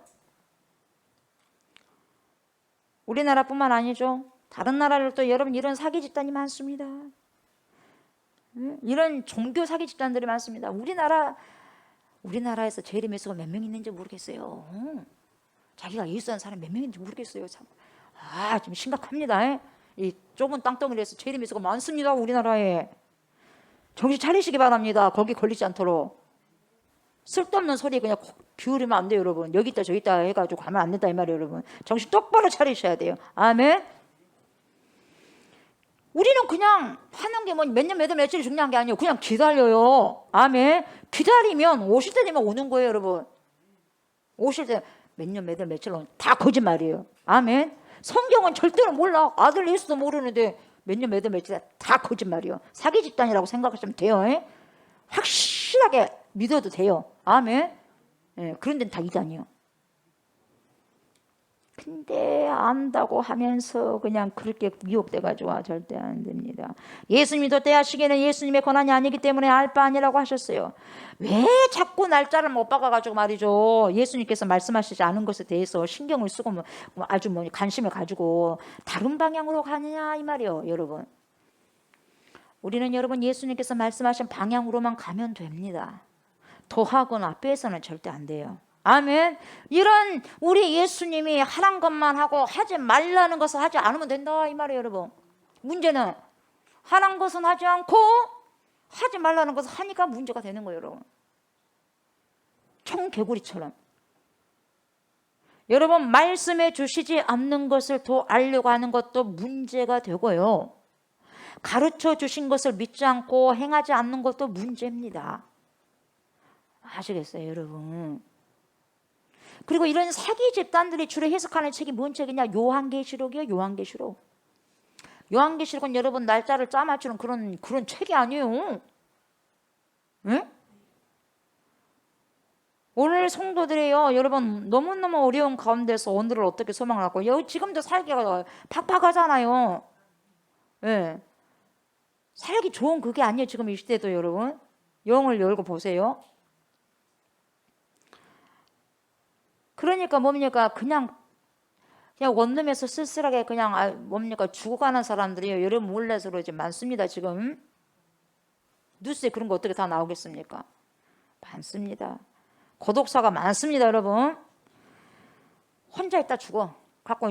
우리나라뿐만 아니죠. 다른 나라들도 여러분 이런 사기 집단이 많습니다. 이런 종교 사기 집단들이 많습니다. 우리나라에서 죄를 메스가 몇 명 있는지 모르겠어요. 자기가 예수하는 사람 몇 명인지 모르겠어요. 참. 아, 좀 심각합니다. 이 좁은 땅덩어리에서 죄를 메스가 많습니다. 우리나라에. 정신 차리시기 바랍니다. 거기 걸리지 않도록. 쓸데없는 소리 그냥 기울이면 안 돼요, 여러분. 여기 있다 저기 있다 해가지고 가면 안 된다 이 말이에요, 여러분. 정신 똑바로 차리셔야 돼요. 아멘. 우리는 그냥 하는 게 뭐 몇 년, 몇 월, 며칠 중요한 게 아니에요. 그냥 기다려요. 아멘. 기다리면 오실 때 되면 오는 거예요, 여러분. 오실 때 몇 년, 몇 월, 며칠 오는 다 거짓말이에요. 아멘. 성경은 절대로 몰라. 아들 예수도 모르는데 몇 년, 몇 월, 며칠 다 거짓말이에요. 사기 집단이라고 생각하시면 돼요. 에? 확실하게 믿어도 돼요. 아멘. 예, 그런 데는 다 이단이요. 근데 안다고 하면서 그냥 그렇게 미혹돼가지고 절대 안 됩니다. 예수님이 도태하시기에는 예수님의 권한이 아니기 때문에 알 바 아니라고 하셨어요. 왜 자꾸 날짜를 못 박아가지고 말이죠. 예수님께서 말씀하시지 않은 것에 대해서 신경을 쓰고 아주 관심을 가지고 다른 방향으로 가느냐 이 말이에요. 여러분, 우리는 여러분 예수님께서 말씀하신 방향으로만 가면 됩니다. 더하거나 빼서는 절대 안 돼요. 아멘. 이런 우리 예수님이 하란 것만 하고 하지 말라는 것을 하지 않으면 된다 이 말이에요. 여러분, 문제는 하란 것은 하지 않고 하지 말라는 것을 하니까 문제가 되는 거예요. 여러분, 청개구리처럼. 여러분, 말씀해 주시지 않는 것을 더 알려고 하는 것도 문제가 되고요, 가르쳐 주신 것을 믿지 않고 행하지 않는 것도 문제입니다. 아시겠어요, 여러분? 그리고 이런 사기 집단들이 주로 해석하는 책이 뭔 책이냐? 요한계시록이요. 요한계시록. 요한계시록은 여러분 날짜를 짜맞추는 그런 책이 아니에요. 네? 오늘 성도들이요, 여러분 너무너무 어려운 가운데서 오늘을 어떻게 소망을 갖고, 여기 지금도 살기가 팍팍하잖아요. 네. 살기 좋은 그게 아니에요. 지금 이 시대도 여러분, 영을 열고 보세요. 그러니까 뭡니까? 그냥 원룸에서 쓸쓸하게 그냥 뭡니까? 죽어가는 사람들이요, 여러분 몰라서 그러지 많습니다. 지금 뉴스에 그런 거 어떻게 다 나오겠습니까? 많습니다. 고독사가 많습니다. 여러분, 혼자 있다 죽어 갖고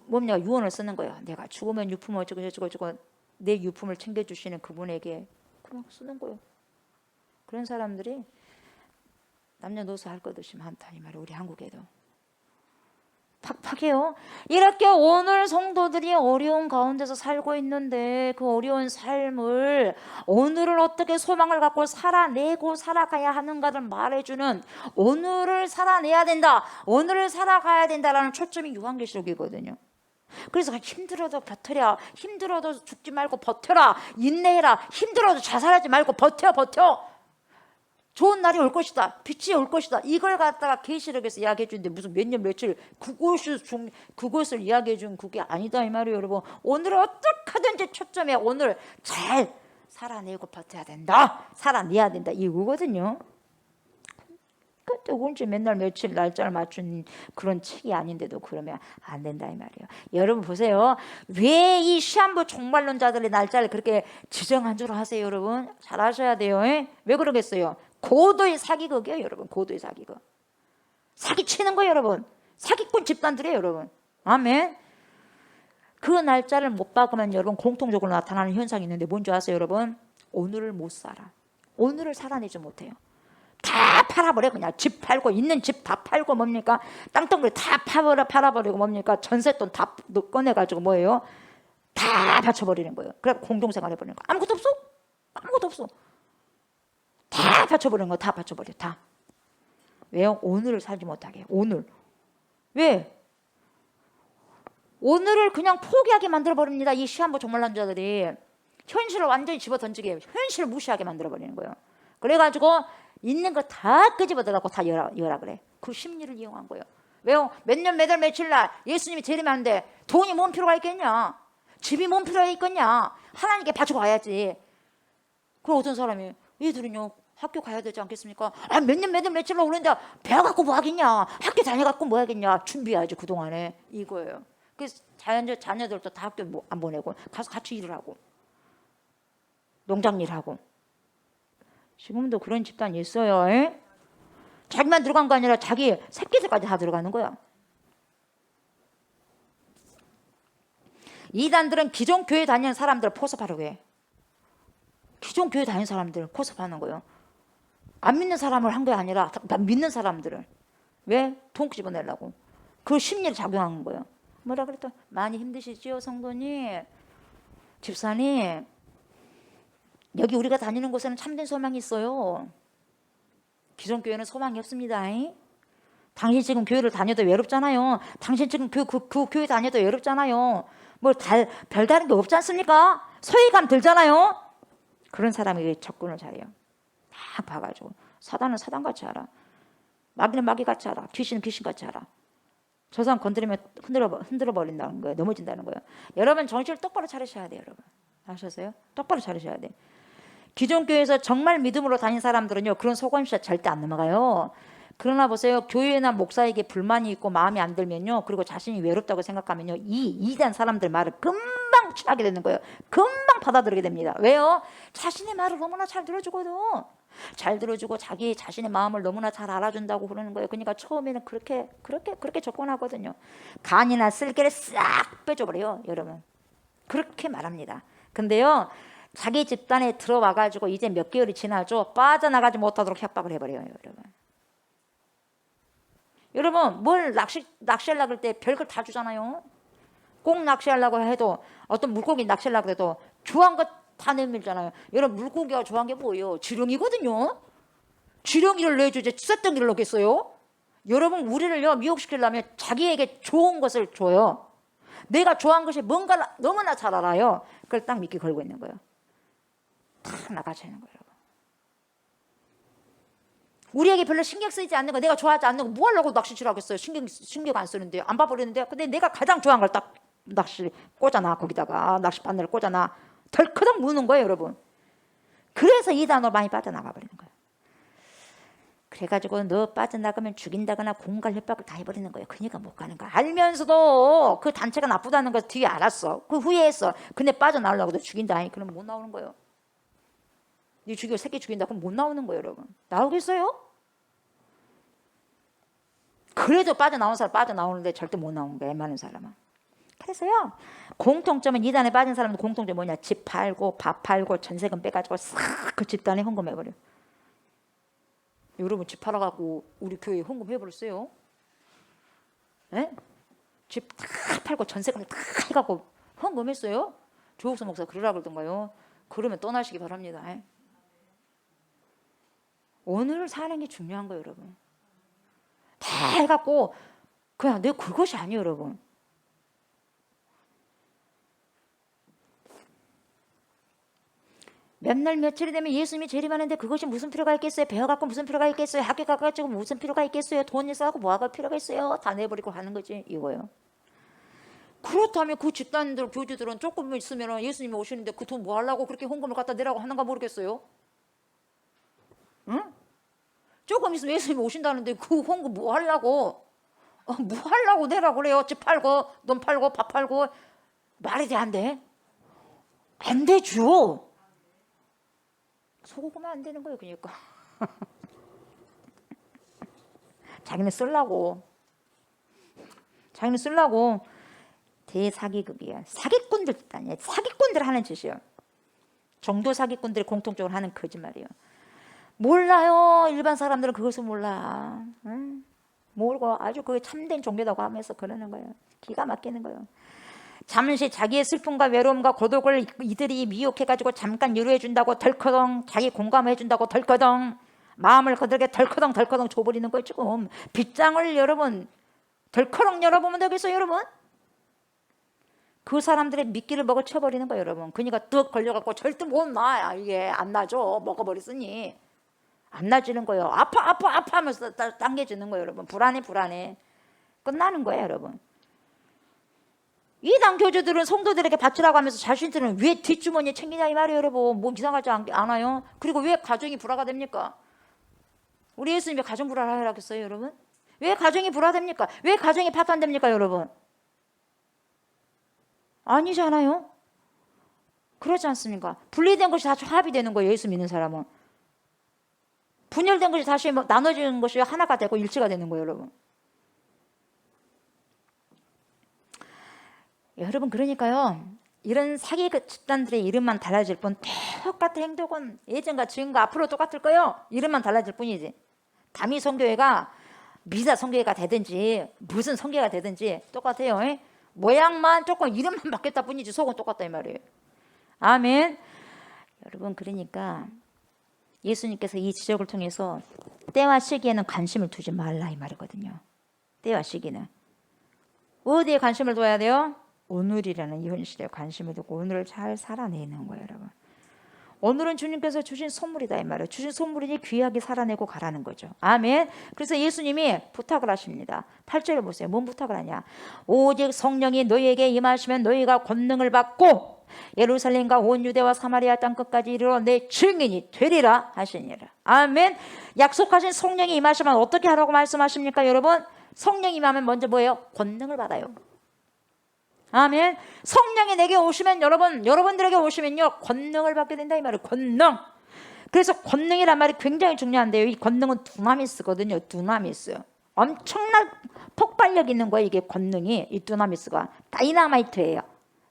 뭡니까? 유언을 쓰는 거예요. 내가 죽으면 유품을 어쩌고 내 유품을 챙겨주시는 그분에게 그냥 쓰는 거예요. 그런 사람들이 남녀노소 할 것 없이 많다 이 말이에요. 우리 한국에도 팍팍해요. 이렇게 오늘 성도들이 어려운 가운데서 살고 있는데, 그 어려운 삶을 오늘을 어떻게 소망을 갖고 살아내고 살아가야 하는가를 말해주는, 오늘을 살아내야 된다, 오늘을 살아가야 된다라는 초점이 요한계시록이거든요. 그래서 힘들어도 버텨라, 힘들어도 죽지 말고 버텨라, 인내해라, 힘들어도 자살하지 말고 버텨. 좋은 날이 올 것이다, 빛이 올 것이다, 이걸 갖다가 계시록에서 이야기해 주는데 무슨 몇 년 며칠 그것을 이야기해 준 그게 아니다 이 말이에요. 여러분, 오늘 어떻게든지 초점에 오늘 잘 살아내고 버텨야 된다, 살아내야 된다, 이거거든요. 그때 언제 맨날 며칠 날짜를 맞춘 그런 책이 아닌데도 그러면 안 된다 이 말이에요. 여러분 보세요, 왜 이 시한부 종말론자들의 날짜를 그렇게 지정한 줄 아세요? 여러분 잘 아셔야 돼요. 왜 그러겠어요? 고도의 사기극이에요. 여러분, 고도의 사기극. 사기치는 거예요. 여러분, 사기꾼 집단들이에요. 여러분, 아멘. 그 날짜를 못 박으면 여러분 공통적으로 나타나는 현상이 있는데 뭔지 아세요? 여러분, 오늘을 못 살아. 오늘을 살아내지 못해요. 다 팔아버려. 그냥 집 팔고, 있는 집 다 팔고, 뭡니까? 땅덩어리 다 팔아버리고, 뭡니까? 전세돈 다 꺼내가지고 뭐예요? 다 바쳐버리는 거예요. 그래 공동생활 해버리는 거. 아무것도 없어. 다 바쳐버리는 거, 다 바쳐버려. 다. 왜요? 오늘을 살지 못하게. 오늘. 왜? 오늘을 그냥 포기하게 만들어버립니다. 이 시한부 종말론자들이 현실을 완전히 집어던지게, 현실을 무시하게 만들어버리는 거예요. 그래가지고 있는 거 다 끄집어들라고 다 열라 그래. 그 심리를 이용한 거예요. 왜요? 몇 년, 몇 월, 며칠 날 예수님이 재림하는데 돈이 뭔 필요가 있겠냐? 집이 뭔 필요가 있겠냐? 하나님께 바치고 가야지. 그럼 어떤 사람이, 얘들은요 학교 가야 되지 않겠습니까? 몇 년, 몇 월, 며칠로 오는데 배워 갖고 뭐 하겠냐? 학교 다녀갖고 뭐 하겠냐? 준비해야지 그동안에. 이거예요. 그래서 자녀들도 다 학교 안 보내고 가서 같이 일을 하고 농장 일하고. 지금도 그런 집단이 있어요. 자기만 들어간 거 아니라 자기 새끼들까지 다 들어가는 거야. 이단들은 기존 교회 다니는 사람들을 포섭하려고 해. 기존 교회 다니는 사람들을 포섭하는 거예요. 안 믿는 사람을 한 게 아니라 믿는 사람들을. 왜? 돈 집어내려고. 그 심리를 작용하는 거예요. 뭐라 그랬더니, 많이 힘드시죠 성도님, 집사님, 여기 우리가 다니는 곳에는 참된 소망이 있어요. 기존 교회는 소망이 없습니다. 당신 지금 교회를 다녀도 외롭잖아요. 당신 지금 그 교회 다녀도 외롭잖아요. 별다른 게 없지 않습니까? 소외감 들잖아요. 그런 사람에게 접근을 잘해요. 딱 봐가지고. 사단은 사단같이 알아. 마귀는 마귀같이 알아. 귀신은 귀신같이 알아. 저 사람 건드리면 흔들어 버린다는 거예요. 넘어진다는 거예요. 여러분 정신을 똑바로 차리셔야 돼요. 여러분 아셨어요? 똑바로 차리셔야 돼. 기존 교회에서 정말 믿음으로 다닌 사람들은요 그런 소금시에 절대 안 넘어가요. 그러나 보세요. 교회나 목사에게 불만이 있고 마음에 안 들면요, 그리고 자신이 외롭다고 생각하면요, 이 이단 사람들 말을 금방 취하게 되는 거예요. 금방 받아들이게 됩니다. 왜요? 자신의 말을 너무나 잘 들어주거든. 잘 들어주고 자기 자신의 마음을 너무나 잘 알아준다고 그러는 거예요. 그러니까 처음에는 그렇게 접근하거든요. 간이나 쓸개를 싹 빼줘버려요, 여러분. 그렇게 말합니다. 근데요, 자기 집단에 들어와가지고 이제 몇 개월이 지나죠. 빠져나가지 못하도록 협박을 해버려요, 여러분. 여러분, 뭘 낚시하려고 할 때 별걸 다 주잖아요. 꼭 낚시하려고 해도, 어떤 물고기 낚시하려고 해도 좋아한 거 다 내밀잖아요. 여러분, 물고기가 좋아한 게 뭐예요? 지렁이거든요. 지렁이를 내주지 쇳덩이를 넣겠어요? 여러분, 우리를요 미혹시키려면 자기에게 좋은 것을 줘요. 내가 좋아하는 것이 뭔가 너무나 잘 알아요. 그걸 딱 미끼 걸고 있는 거예요. 다 나가시는 거예요. 우리에게 별로 신경 쓰이지 않는 거, 내가 좋아하지 않는 거 뭐 하려고 낚시 치라고 했어요. 신경 안 쓰는데, 안 봐버리는데. 근데 내가 가장 좋아하는 걸 딱 낚시 꽂아놔. 거기다가 낚시 바늘을 꽂아놔. 덜커덕 무는 거예요, 여러분. 그래서 이 단어로 많이 빠져나가 버리는 거예요. 그래가지고 너 빠져나가면 죽인다거나 공갈 협박을 다 해버리는 거예요. 그러니까 못 가는 거야. 알면서도 그 단체가 나쁘다는 걸 뒤에 알았어. 그 후회했어. 근데 빠져나오려고 도 죽인다. 그러면 못 나오는 거예요. 네 죽이고 새끼 죽인다. 그럼 못 나오는 거예요, 여러분. 나오겠어요? 그래도 빠져나온 사람 빠져나오는데 절대 못 나오는 거예요, 많은 사람은. 그래서요, 공통점은 이단에 빠진 사람들 공통점이 뭐냐? 집 팔고 밥 팔고 전세금 빼가지고 싹 그 집단에 헌금해버려. 여러분, 집 팔아갖고 우리 교회에 헌금해버렸어요. 예? 집 다 팔고 전세금 다 해갖고 헌금했어요. 조옥수 목사 그러라 그러던가요. 그러면 떠나시기 바랍니다. 예? 오늘 사는 게 중요한 거예요, 여러분. 다 해갖고 그냥 내 그것이 아니에요, 여러분. 몇 날 며칠이 되면 예수님이 재림하는데 그것이 무슨 필요가 있겠어요? 배워갖고 무슨 필요가 있겠어요? 학교 가가지고 무슨 필요가 있겠어요? 돈 있어갖고 뭐하고 필요가 있어요? 다 내버리고 가는 거지, 이거요. 그렇다면 그 집단들, 교주들은 조금 있으면 예수님이 오시는데 그 돈 뭐 하려고 그렇게 헌금을 갖다 내라고 하는가 모르겠어요? 응? 조금 있으면 예수님이 오신다는데 그 헌금 뭐 하려고? 뭐 하려고 내라고 그래요? 집 팔고 돈 팔고 밥 팔고. 말이 돼, 안 돼? 안 되죠. 소고구마 안 되는 거예요, 그러니까. 자기는 쓰려고 대사기극이에요. 사기꾼들 집단이에요. 사기꾼들 하는 짓이에요. 정도 사기꾼들이 공통적으로 하는 거짓말이에요. 몰라요. 일반 사람들은 그것을 몰라. 응? 모르고 아주 그 참된 종교다고 하면서 그러는 거예요. 기가 막히는 거예요. 잠시 자기의 슬픔과 외로움과 고독을 이들이 미혹해가지고 잠깐 위로해준다고 덜커덩, 자기 공감해준다고 덜커덩, 마음을 거들게 덜커덩 줘버리는 거예요. 지금 빗장을 여러분 덜커덩 열어보면 되겠어요, 여러분? 그 사람들의 미끼를 먹어 쳐버리는 거예요, 여러분. 그러니까 뚝 걸려갖고 절대 못 나. 이게 안 나죠. 먹어버렸으니 안 나지는 거예요. 아파 하면서 당겨지는 거예요, 여러분. 불안해 끝나는 거예요, 여러분. 이단 교주들은 성도들에게 바치라고 하면서 자신들은 왜 뒷주머니에 챙기냐 이 말이에요, 여러분. 뭐 이상하지 않아요? 그리고 왜 가정이 불화가 됩니까? 우리 예수님이 가정 불화를 하겠어요, 여러분? 왜 가정이 불화됩니까? 왜 가정이 파탄됩니까, 여러분? 아니잖아요. 그렇지 않습니까? 분리된 것이 다시 화합이 되는 거예요, 예수 믿는 사람은. 분열된 것이 다시 나눠지는 것이 하나가 되고 일치가 되는 거예요, 여러분. 여러분, 그러니까요, 이런 사기 집단들의 이름만 달라질 뿐 똑같은 행동은 예전과 지금과 앞으로 똑같을 거예요. 이름만 달라질 뿐이지. 다미 성교회가 미사 성교회가 되든지 무슨 성교회가 되든지 똑같아요. 모양만 조금 이름만 바뀌었다 뿐이지 속은 똑같다 이 말이에요. 아멘. 여러분, 그러니까 예수님께서 이 지적을 통해서 때와 시기에는 관심을 두지 말라 이 말이거든요. 때와 시기는 어디에 관심을 둬야 돼요? 오늘이라는 이 현실에 관심을 두고 오늘을 잘 살아내는 거예요, 여러분. 오늘은 주님께서 주신 선물이다 이 말이에요. 주신 선물이니 귀하게 살아내고 가라는 거죠. 아멘. 그래서 예수님이 부탁을 하십니다. 8절에 보세요. 뭔 부탁을 하냐. 오직 성령이 너희에게 임하시면 너희가 권능을 받고 예루살렘과 온 유대와 사마리아 땅끝까지 이르러 내 증인이 되리라 하시니라. 아멘. 약속하신 성령이 임하시면 어떻게 하라고 말씀하십니까 여러분? 성령이 임하면 먼저 뭐예요? 권능을 받아요. 아멘. 성령이 내게 오시면 여러분들에게 오시면요 권능을 받게 된다 이 말이에요. 권능. 그래서 권능이란 말이 굉장히 중요한데요. 이 권능은 두나미스거든요. 두나미스. 엄청난 폭발력 있는 거예요. 이게 권능이. 이 두나미스가 다이나마이트예요.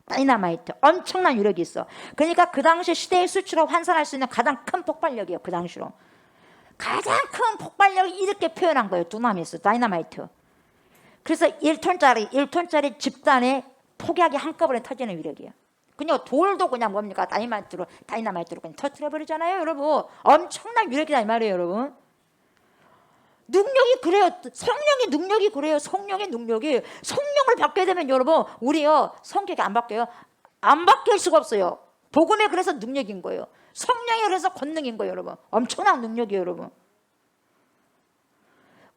다이나마이트. 엄청난 위력이 있어. 그러니까 그 당시 시대의 수치로 환산할 수 있는 가장 큰 폭발력이에요. 그 당시로. 가장 큰 폭발력을 이렇게 표현한 거예요. 두나미스, 다이나마이트. 그래서 1톤짜리 집단에 폭약이 한꺼번에 터지는 위력이에요. 그냥 돌도 그냥 뭡니까? 다이나마이트로 그냥 터뜨려 버리잖아요, 여러분. 엄청난 위력이다 이 말이에요, 여러분. 능력이 그래요. 성령의 능력이 그래요. 성령의 능력이. 성령을 받게 되면 여러분, 우리요 성격이 안 바뀌어요. 안 바뀔 수가 없어요. 복음에 그래서 능력인 거예요. 성령이 그래서 권능인 거예요, 여러분. 엄청난 능력이에요, 여러분.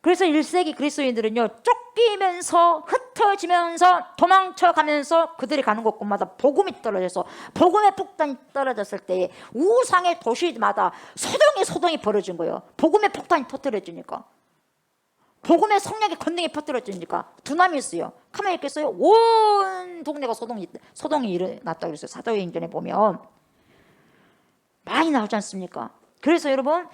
그래서 1세기 그리스도인들은요 쫓기면서 흩어지면서 도망쳐가면서 그들이 가는 곳곳마다 복음이 떨어져서 복음의 폭탄이 떨어졌을 때 우상의 도시마다 소동이 벌어진 거예요. 복음의 폭탄이 터뜨려지니까, 복음의 성령의 권능이 퍼뜨려지니까 두나미스요. 가만히 있겠어요? 온 동네가 소동이 일어났다고 그랬어요. 사도행전에 보면 많이 나오지 않습니까? 그래서 여러분,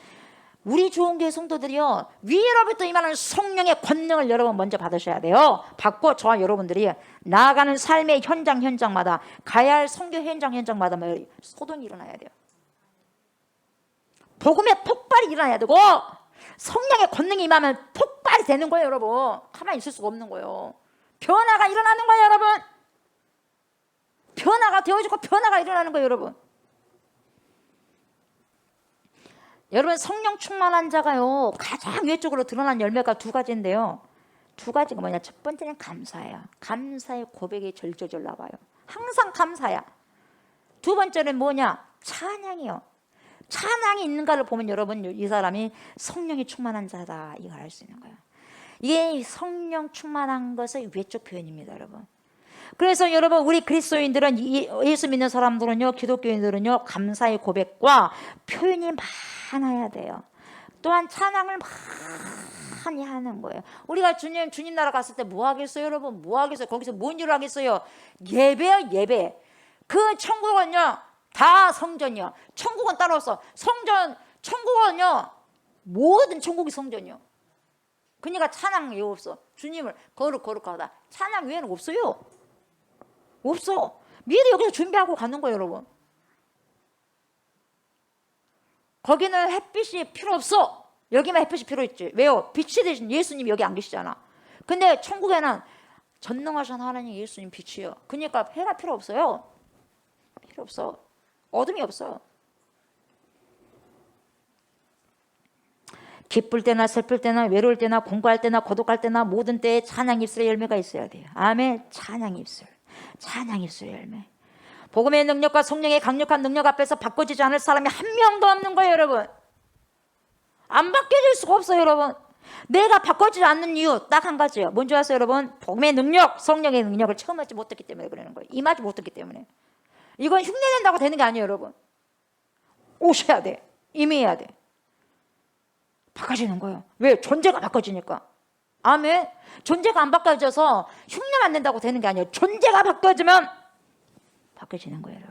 우리 좋은교회 성도들이요 위로부터 임하는 성령의 권능을 여러분 먼저 받으셔야 돼요. 받고 저와 여러분들이 나아가는 삶의 현장마다, 가야 할 선교 현장마다 소동이 일어나야 돼요. 복음의 폭발이 일어나야 되고 성령의 권능이 임하면 폭발이 되는 거예요, 여러분. 가만히 있을 수가 없는 거예요. 변화가 일어나는 거예요, 여러분. 변화가 되어지고 변화가 일어나는 거예요, 여러분. 여러분, 성령 충만한 자가요 가장 외적으로 드러난 열매가 두 가지인데요. 두 가지가 뭐냐. 첫 번째는 감사예요. 감사의 고백이 절절절 나와요. 항상 감사야. 두 번째는 뭐냐. 찬양이요. 찬양이 있는가를 보면 여러분, 이 사람이 성령이 충만한 자다 이걸 알 수 있는 거예요. 이게 성령 충만한 것의 외적 표현입니다, 여러분. 그래서 여러분, 우리 그리스도인들은, 예수 믿는 사람들은요, 기독교인들은요 감사의 고백과 표현이 많아야 돼요. 또한 찬양을 많이 하는 거예요. 우리가 주님 나라 갔을 때 뭐 하겠어요, 여러분? 뭐 하겠어요? 거기서 뭔 일을 하겠어요? 예배요, 예배. 그 천국은요 다 성전이요. 천국은 따로 없어. 천국은요 모든 천국이 성전이요. 그러니까 찬양 왜 없어? 주님을 거룩하다. 찬양 외에는 없어요. 없어. 미리 여기서 준비하고 가는 거예요, 여러분. 거기는 햇빛이 필요 없어. 여기만 햇빛이 필요 있지. 왜요? 빛이 되신 예수님 여기 안 계시잖아. 근데 천국에는 전능하신 하나님 예수님 빛이요. 그러니까 해가 필요 없어요. 필요 없어. 어둠이 없어요. 기쁠 때나 슬플 때나 외로울 때나 공부할 때나 고독할 때나 모든 때에 찬양 입술의 열매가 있어야 돼요. 아멘. 찬양 입술 열매. 복음의 능력과 성령의 강력한 능력 앞에서 바꿔지지 않을 사람이 한 명도 없는 거예요, 여러분. 안 바뀌어질 수가 없어요, 여러분. 내가 바꿔지지 않는 이유 딱 한 가지예요. 뭔지 아세요, 여러분? 복음의 능력, 성령의 능력을 처음 하지 못했기 때문에 그러는 거예요. 임하지 못했기 때문에. 이건 흉내낸다고 되는 게 아니에요, 여러분. 오셔야 돼. 임해야 돼. 바꿔지는 거예요. 왜? 존재가 바꿔지니까. 아멘. 존재가 안 바꿔져서 흉내만 낸다고 되는 게 아니에요. 존재가 바꿔지면 바뀌어지는 거예요.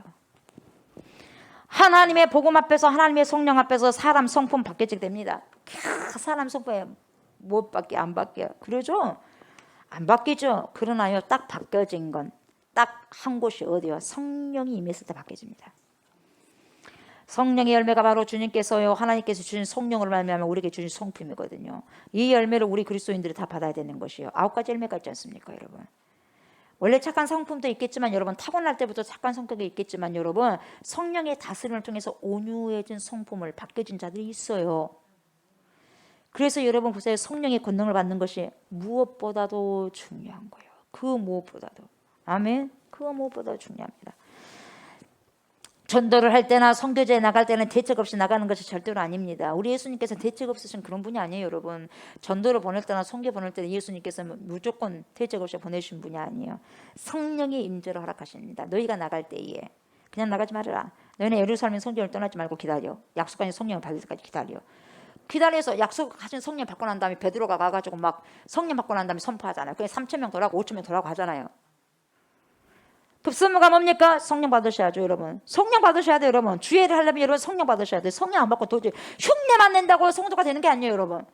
하나님의 복음 앞에서, 하나님의 성령 앞에서 사람 성품 바뀌어지게 됩니다. 사람 성품에 못 바뀌어, 안 바뀌어. 그러죠? 안 바뀌죠. 그러나요, 딱 바뀌어진 건 딱 한 곳이 어디요? 성령이 임했을 때 바뀌어집니다. 성령의 열매가 바로 주님께서요, 하나님께서 주신 성령으로 말미암아 우리에게 주신 성품이거든요. 이 열매를 우리 그리스도인들이 다 받아야 되는 것이요. 9가지 열매가 있지 않습니까, 여러분? 원래 착한 성품도 있겠지만, 여러분, 타고날 때부터 착한 성격이 있겠지만, 여러분, 성령의 다스림을 통해서 온유해진 성품을 바뀌어진 자들이 있어요. 그래서 여러분 보세요. 성령의 권능을 받는 것이 무엇보다도 중요한 거예요. 그 무엇보다도. 아멘. 그 무엇보다도 중요합니다. 전도를 할 때나 선교제에 나갈 때는 대책 없이 나가는 것이 절대로 아닙니다. 우리 예수님께서 대책 없으신 그런 분이 아니에요, 여러분. 전도를 보낼 때나 선교 보낼 때 예수님께서 무조건 대책 없이 보내신 분이 아니에요. 성령의 임재를 허락하십니다. 너희가 나갈 때에 그냥 나가지 말아라. 너희는 예루살렘 성전을 떠나지 말고 기다려. 약속하신 성령을 받을 때까지 기다려. 기다려서 약속하신 성령 받고 난 다음에 베드로가 가가지고 막 성령 받고 난 다음에 선포하잖아요. 그게 3,000명 돌아가고 5,000명 돌아가고 하잖아요. 급선무가 뭡니까? 성령 받으셔야죠, 여러분. 성령 받으셔야 돼요, 여러분. 주의를 하려면 여러분 성령 받으셔야 돼요. 성령 안 받고 도저히 흉내만 낸다고 성도가 되는 게 아니에요, 여러분.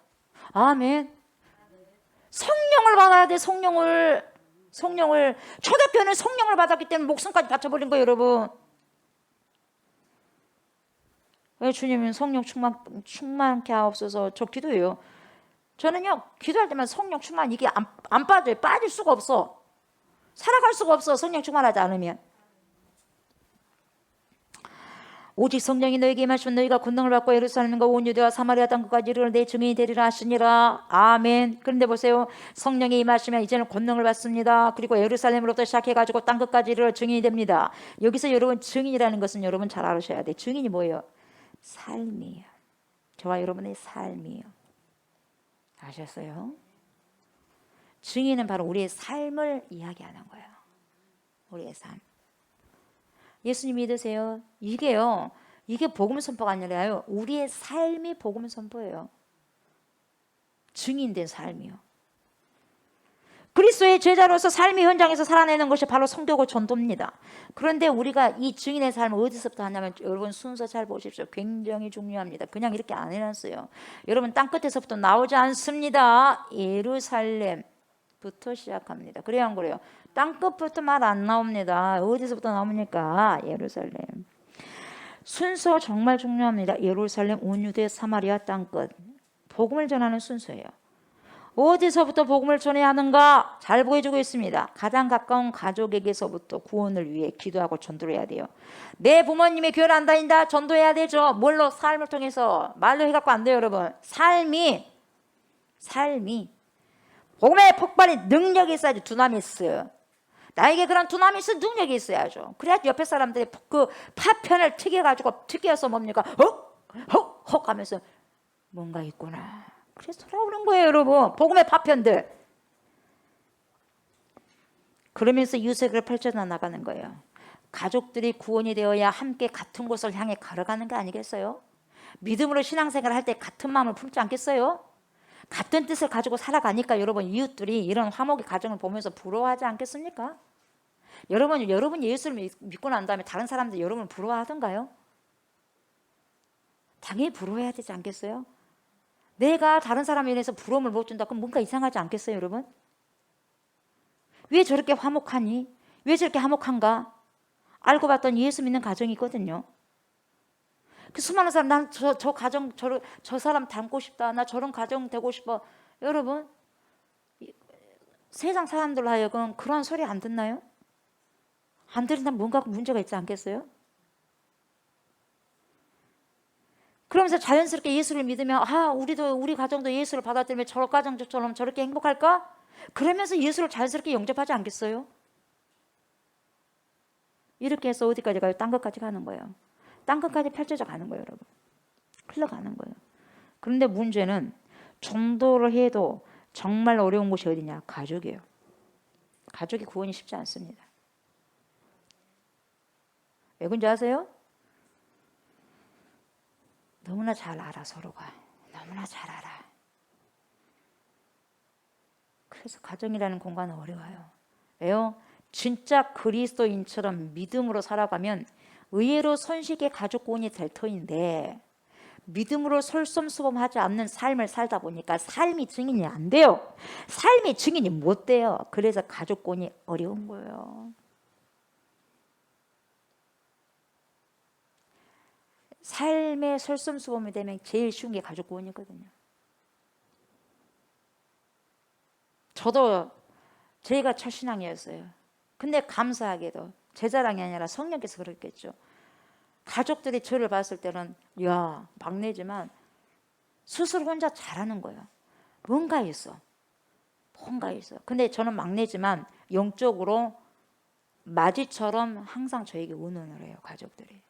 아멘. 성령을 받아야 돼, 성령을. 초대교회는 성령을 받았기 때문에 목숨까지 바쳐버린 거예요, 여러분. 왜 주님은 성령 충만케 하옵소서. 저 기도해요. 저는요, 기도할 때만 성령 충만, 이게 안 빠져요. 빠질 수가 없어. 살아갈 수가 없어, 성령 충만하지 않으면. 오직 성령이 너에게 임하시면 너희가 권능을 받고 예루살렘과 온 유대와 사마리아 땅까지 이르러 내 증인이 되리라 하시니라. 아멘. 그런데 보세요, 성령이 임하시면 이제는 권능을 받습니다. 그리고 예루살렘으로부터 시작해가지고 땅끝까지 이르러 증인이 됩니다. 여기서 여러분, 증인이라는 것은 여러분 잘 알으셔야 돼요. 증인이 뭐예요? 삶이에요. 저와 여러분의 삶이에요. 아셨어요? 증인은 바로 우리의 삶을 이야기하는 거예요. 우리의 삶. 예수님 믿으세요? 이게 복음 선포가 아니라요, 우리의 삶이 복음 선포예요. 증인된 삶이요. 그리스도의 제자로서 삶의 현장에서 살아내는 것이 바로 선교고 전도입니다. 그런데 우리가 이 증인의 삶을 어디서부터 하냐면, 여러분 순서 잘 보십시오. 굉장히 중요합니다. 그냥 이렇게 안 해놨어요. 여러분 땅끝에서부터 나오지 않습니다. 예루살렘부터 시작합니다. 그래요, 안 그래요? 땅끝부터 말 안 나옵니다. 어디서부터 나옵니까? 예루살렘. 순서 정말 중요합니다. 예루살렘, 온 유대, 사마리아 땅끝. 복음을 전하는 순서예요. 어디서부터 복음을 전해야 하는가? 잘 보여주고 있습니다. 가장 가까운 가족에게서부터 구원을 위해 기도하고 전도를 해야 돼요. 내 부모님의 교회를 안 다닌다? 전도해야 되죠. 뭘로? 삶을 통해서. 말로 해갖고 안 돼요, 여러분. 삶이 복음의 폭발이 능력이 있어야지. 두나미스. 나에게 그런 두나미스 능력이 있어야죠. 그래야지 옆에 사람들이 그 파편을 튀겨서 뭡니까? 헉 하면서 뭔가 있구나. 그래서 돌아오는 거예요, 여러분. 복음의 파편들. 그러면서 유색을 펼쳐져 나가는 거예요. 가족들이 구원이 되어야 함께 같은 곳을 향해 걸어가는 게 아니겠어요? 믿음으로 신앙생활을 할 때 같은 마음을 품지 않겠어요? 같은 뜻을 가지고 살아가니까 여러분, 이웃들이 이런 화목의 가정을 보면서 부러워하지 않겠습니까? 여러분이 예수를 믿고 난 다음에 다른 사람들이 여러분을 부러워하던가요? 당연히 부러워해야 되지 않겠어요? 내가 다른 사람에 인해서 부러움을 못 준다, 그럼 뭔가 이상하지 않겠어요, 여러분? 왜 저렇게 화목하니? 왜 저렇게 화목한가? 알고 봤더니 예수 믿는 가정이 있거든요. 그 수많은 사람, 난 저 가정, 저 사람 닮고 싶다, 나 저런 가정 되고 싶어. 여러분, 세상 사람들로 하여금 그런 소리 안 듣나요? 안 들은다면 뭔가 문제가 있지 않겠어요? 그러면서 자연스럽게 예수를 믿으면, 우리 가정도 예수를 받아들이면 저 가정처럼 저렇게 행복할까? 그러면서 예수를 자연스럽게 영접하지 않겠어요? 이렇게 해서 어디까지 가요? 땅끝까지 가는 거예요. 땅끝까지 펼쳐져 가는 거예요, 여러분. 흘러가는 거예요. 그런데 문제는 전도를 해도 정말 어려운 곳이 어디냐? 가족이에요. 가족이 구원이 쉽지 않습니다. 왜 그런지 아세요? 너무나 잘 알아, 서로가. 너무나 잘 알아. 그래서 가정이라는 공간은 어려워요. 왜요? 진짜 그리스도인처럼 믿음으로 살아가면 의외로 손쉽게 가족 구원이 될 터인데, 믿음으로 솔선수범하지 않는 삶을 살다 보니까 삶이 증인이 안 돼요. 삶이 증인이 못 돼요. 그래서 가족 구원이 어려운 거예요. 삶의 솔선수범이 되면 제일 쉬운 게 가족 구원이거든요. 저도 저희가 첫 신앙이었어요. 근데 감사하게도 제 자랑이 아니라 성령께서 그랬겠죠. 가족들이 저를 봤을 때는, 야, 막내지만 스스로 혼자 잘하는 거예요. 뭔가 있어. 근데 저는 막내지만 영적으로 마지처럼 항상 저에게 의논을 해요, 가족들이.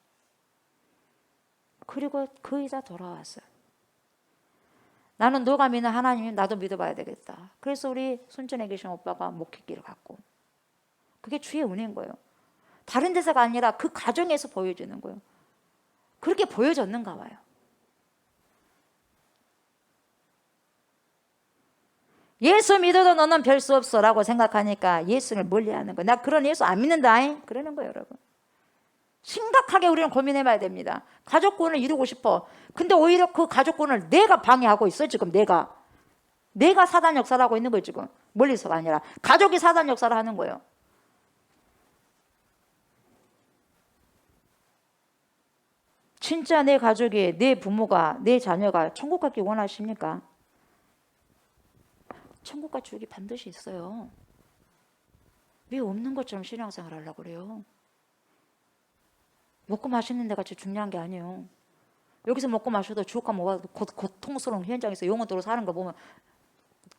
그리고 거의 다 돌아왔어요. 나는 너가 믿는 하나님 나도 믿어봐야 되겠다. 그래서 우리 순천에 계신 오빠가 목회기를 갖고, 그게 주의 은혜인 거예요. 다른 데서가 아니라 그 가정에서 보여주는 거예요. 그렇게 보여졌는가 봐요. 예수 믿어도 너는 별 수 없어 라고 생각하니까 예수를 멀리하는 거예요. 나 그런 예수 안 믿는다 그러는 거예요. 여러분, 심각하게 우리는 고민해봐야 됩니다. 가족권을 이루고 싶어. 근데 오히려 그 가족권을 내가 방해하고 있어. 지금 내가 사단 역사를 하고 있는 거예요. 지금 멀리서가 아니라 가족이 사단 역사를 하는 거예요. 진짜 내 가족이, 내 부모가, 내 자녀가 천국 가기 원하십니까? 천국 갈 줄이 반드시 있어요. 왜 없는 것처럼 신앙생활 하려고 그래요? 먹고 마시는 데가 제일 중요한 게 아니에요. 여기서 먹고 마셔도 지옥 가면 와, 고통스러운 현장에서 영혼으로 사는 거 보면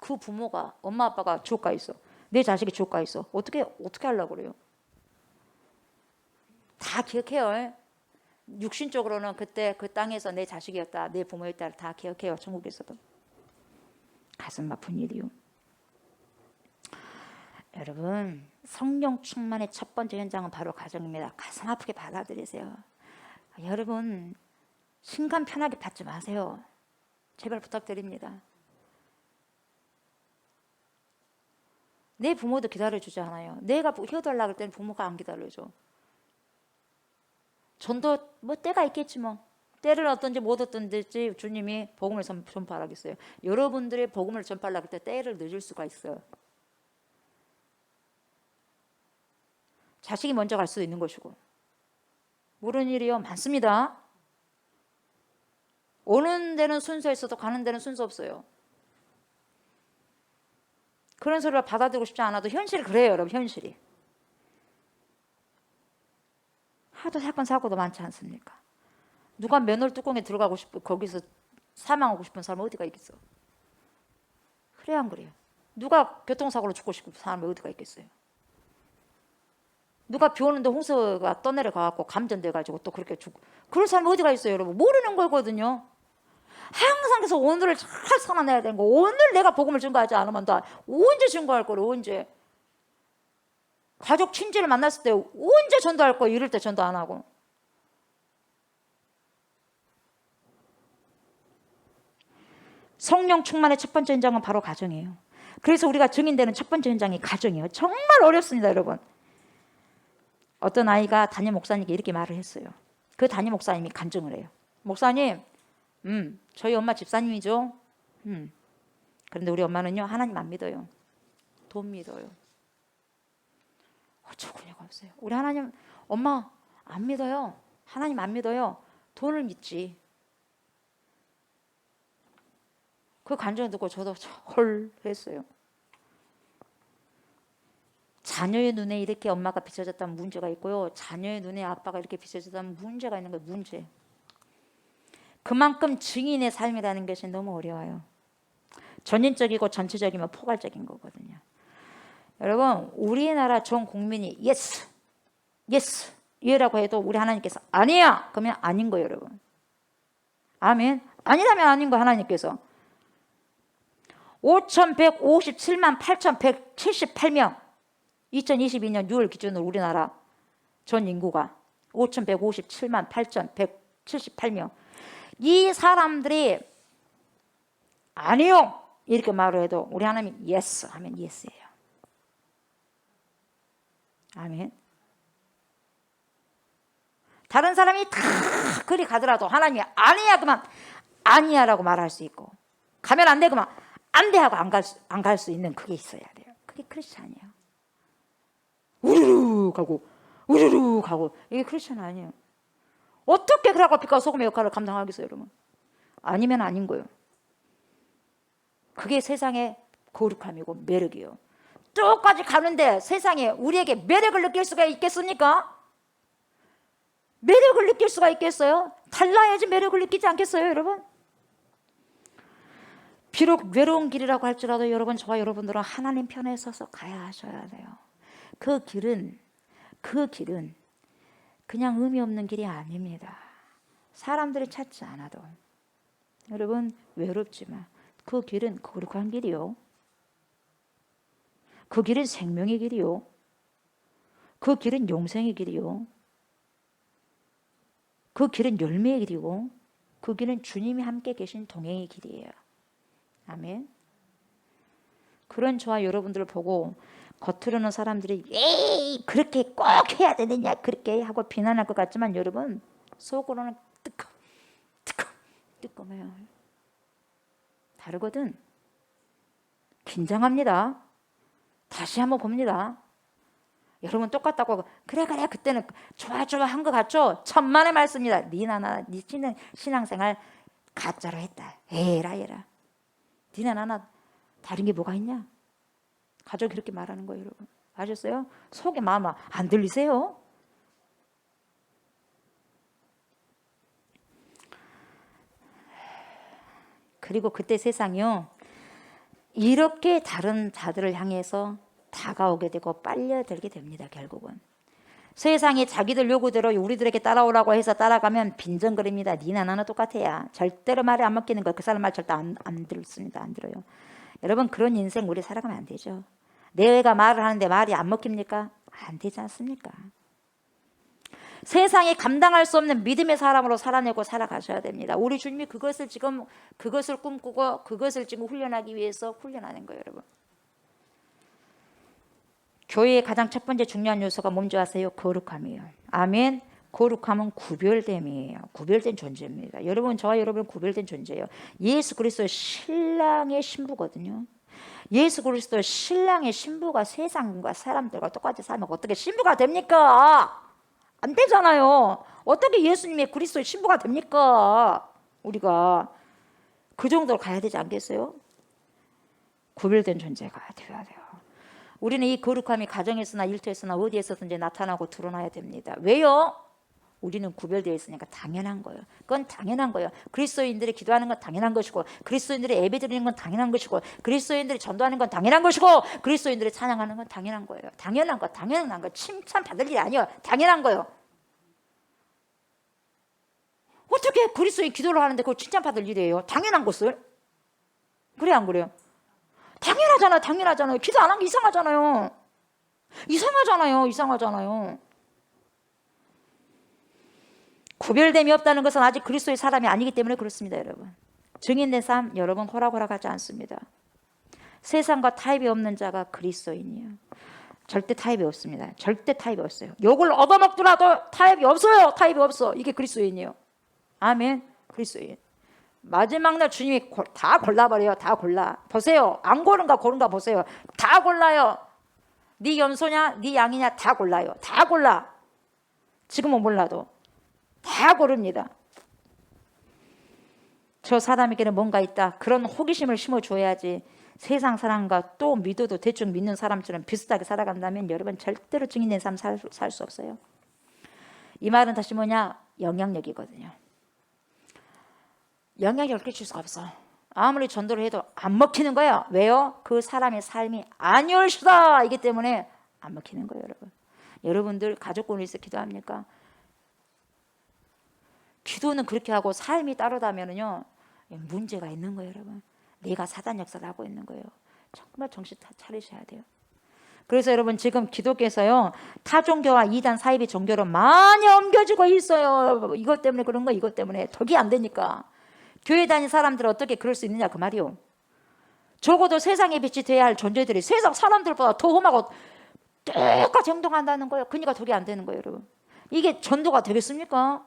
그 부모가, 엄마 아빠가 지옥 가 있어. 내 자식이 지옥 가 있어. 어떻게 하려고 그래요? 다 기억해요. 육신적으로는 그때 그 땅에서 내 자식이었다, 내 부모였다를 다 기억해요. 천국에서도. 가슴 아픈 일이요. 여러분, 성령 충만의 첫 번째 현장은 바로 가정입니다. 가슴 아프게 받아들이세요. 여러분, 신간 편하게 받지 마세요. 제발 부탁드립니다. 내 부모도 기다려주지 않아요. 내가 효도하려고 할 때는 부모가 안 기다려줘. 전도 뭐 때가 있겠지 뭐. 때를 어떤지 못 어떤지 주님이 복음을 전파하라겠어요. 여러분들의 복음을 전파하려고 할 때 때를 늦을 수가 있어요. 자식이 먼저 갈 수도 있는 것이고. 모르는 일이요 많습니다. 오는 데는 순서 있어도 가는 데는 순서 없어요. 그런 소리를 받아들이고 싶지 않아도 현실이 그래요. 여러분, 현실이. 하도 사건 사고도 많지 않습니까? 누가 맨홀 뚜껑에 들어가고 싶고 거기서 사망하고 싶은 사람 어디가 있겠어? 그래야 안 그래요? 누가 교통사고로 죽고 싶은 사람이 어디가 있겠어요? 누가 비 오는데 홍수가 떠내려가고 감전돼가지고 또 그렇게 죽고, 그런 사람이 어디가 있어요? 여러분, 모르는 거거든요. 항상 그래서 오늘을 잘 살아내야 되는 거. 오늘 내가 복음을 증거하지 않으면 나 언제 증거할 거를, 언제 가족 친지를 만났을 때 언제 전도할 거, 이럴 때 전도 안 하고. 성령 충만의 첫 번째 현장은 바로 가정이에요. 그래서 우리가 증인되는 첫 번째 현장이 가정이에요. 정말 어렵습니다. 여러분, 어떤 아이가 담임 목사님께 이렇게 말을 했어요. 그 담임 목사님이 간증을 해요. 목사님, 저희 엄마 집사님이죠. 그런데 우리 엄마는요, 하나님 안 믿어요. 돈 믿어요. 어처구니가 없어요. 우리 하나님, 엄마 안 믿어요. 하나님 안 믿어요. 돈을 믿지. 그 간증을 듣고 저도 헐 했어요. 자녀의 눈에 이렇게 엄마가 비춰졌다면 문제가 있고요, 자녀의 눈에 아빠가 이렇게 비춰졌다면 문제가 있는 거예요. 문제. 그만큼 증인의 삶이라는 것이 너무 어려워요. 전인적이고 전체적이면 포괄적인 거거든요. 여러분, 우리나라 전 국민이 예스, 예스, 예라고 해도 우리 하나님께서 아니야 그러면 아닌 거예요. 여러분, 아멘. 아니라면 아닌 거. 하나님께서 5,157만 8,178명 2022년 6월 기준으로 우리나라 전 인구가 5,157만 8,178명. 이 사람들이 아니요 이렇게 말을 해도 우리 하나님이 예스 하면 예스예요. 아멘. 다른 사람이 다 그리 가더라도 하나님이 아니야 그러면 아니야 라고 말할 수 있고, 가면 안 돼 그러면 안 돼 하고 안 갈 수 있는 그게 있어야 돼요. 그게 크리스찬이에요. 우르르 가고 우르르 가고, 이게 크리스찬 아니에요. 어떻게 그라고 빛과 소금의 역할을 감당하겠어요, 여러분? 아니면 아닌 거예요. 그게 세상의 거룩함이고 매력이에요. 끝까지 가는데 세상에 우리에게 매력을 느낄 수가 있겠습니까? 매력을 느낄 수가 있겠어요? 달라야지 매력을 느끼지 않겠어요, 여러분? 비록 외로운 길이라고 할지라도 여러분, 저와 여러분들은 하나님 편에 서서 가야 하셔야 돼요. 그 길은 그냥 의미 없는 길이 아닙니다. 사람들이 찾지 않아도 여러분 외롭지 마. 그 길은 거룩한 길이요. 그 길은 생명의 길이요. 그 길은 영생의 길이요. 그 길은 열매의 길이고 그 길은 주님이 함께 계신 동행의 길이에요. 아멘. 그런 저와 여러분들을 보고 겉으로는 사람들이 에이 그렇게 꼭 해야 되느냐 그렇게 하고 비난할 것 같지만 여러분 속으로는 뜨끔해요. 다르거든. 긴장합니다. 다시 한번 봅니다. 여러분 똑같다고 그래 그때는 좋아 한 것 같죠? 천만의 말씀입니다. 니나 나나 니 신앙생활 가짜로 했다. 에라 니나 나나 다른 게 뭐가 있냐? 가족이 그렇게 말하는 거예요, 여러분. 아셨어요? 속에 마음 안 들리세요? 그리고 그때 세상이요. 이렇게 다른 자들을 향해서 다가오게 되고 빨려들게 됩니다. 결국은. 세상이 자기들 요구대로 우리들에게 따라오라고 해서 따라가면 빈정거립니다. 니나 나나 똑같아야. 절대로 말이 안 먹히는 거예요. 그 사람 말 절대 안 듣습니다. 안 들어요. 여러분 그런 인생 우리 살아가면 안 되죠. 내가 말을 하는데 말이 안 먹힙니까? 안 되지 않습니까? 세상이 감당할 수 없는 믿음의 사람으로 살아내고 살아가셔야 됩니다. 우리 주님이 그것을 꿈꾸고 그것을 지금 훈련하기 위해서 훈련하는 거예요, 여러분. 교회의 가장 첫 번째 중요한 요소가 뭔지 아세요? 거룩함이에요. 아멘. 거룩함은 구별됨이에요. 구별된 존재입니다. 여러분 저와 여러분은 구별된 존재예요. 예수 그리스도의 신랑의 신부거든요. 예수 그리스도의 신랑의 신부가 세상과 사람들과 똑같이 살면 어떻게 신부가 됩니까? 안 되잖아요. 어떻게 예수님의 그리스도의 신부가 됩니까? 우리가 그 정도로 가야 되지 않겠어요? 구별된 존재가 되어야 돼요. 우리는 이 거룩함이 가정에서나 일터에서나 어디에서든지 나타나고 드러나야 됩니다. 왜요? 우리는 구별되어 있으니까 당연한 거예요. 그건 당연한 거예요. 그리스도인들이 기도하는 건 당연한 것이고 그리스도인들이 예배 드리는 건 당연한 것이고 그리스도인들이 전도하는 건 당연한 것이고 그리스도인들이 찬양하는 건 당연한 거예요. 당연한 거. 칭찬받을 일이 아니에요. 당연한 거예요. 어떻게 그리스도인 기도를 하는데 그걸 칭찬받을 일이에요? 당연한 것을. 그래 안 그래요? 당연하잖아요. 기도 안 한 게 이상하잖아요. 구별됨이 없다는 것은 아직 그리스도의 사람이 아니기 때문에 그렇습니다, 여러분. 증인된 삶 여러분 호락호락하지 않습니다. 세상과 타협이 없는 자가 그리스도인이에요. 절대 타협이 없습니다. 절대 타협이 없어요. 욕을 얻어먹더라도 타협이 없어요. 타협이 없어. 이게 그리스도인이에요. 아멘. 그리스도인. 마지막 날 주님이 다 골라버려요. 다 골라. 보세요. 안 고른가 고른가 보세요. 다 골라요. 네 염소냐 네 양이냐 다 골라요. 다 골라. 지금은 몰라도 다 고릅니다. 저 사람에게는 뭔가 있다. 그런 호기심을 심어줘야지. 세상 사람과 또 믿어도 대충 믿는 사람처럼 비슷하게 살아간다면 여러분 절대로 증인된 삶 살 수 없어요. 이 말은 다시 뭐냐? 영향력이거든요. 영향력을 끼칠 수가 없어. 아무리 전도를 해도 안 먹히는 거예요. 왜요? 그 사람의 삶이 아니올시다 이기 때문에 안 먹히는 거예요, 여러분. 여러분들 가족권을 위해서 기도합니까? 기도는 그렇게 하고 삶이 따르다면요 문제가 있는 거예요, 여러분. 내가 사단 역사를 하고 있는 거예요. 정말 정신 차리셔야 돼요. 그래서 여러분 지금 기독교에서요 타 종교와 이단 사이비 종교로 많이 옮겨지고 있어요. 이것 때문에 그런 거 이것 때문에 덕이 안 되니까. 교회 다니는 사람들은 어떻게 그럴 수 있느냐 그 말이요. 적어도 세상의 빛이 돼야 할 존재들이 세상 사람들보다 더 험하고 똑같이 행동한다는 거예요. 그러니까 덕이 안 되는 거예요, 여러분. 이게 전도가 되겠습니까?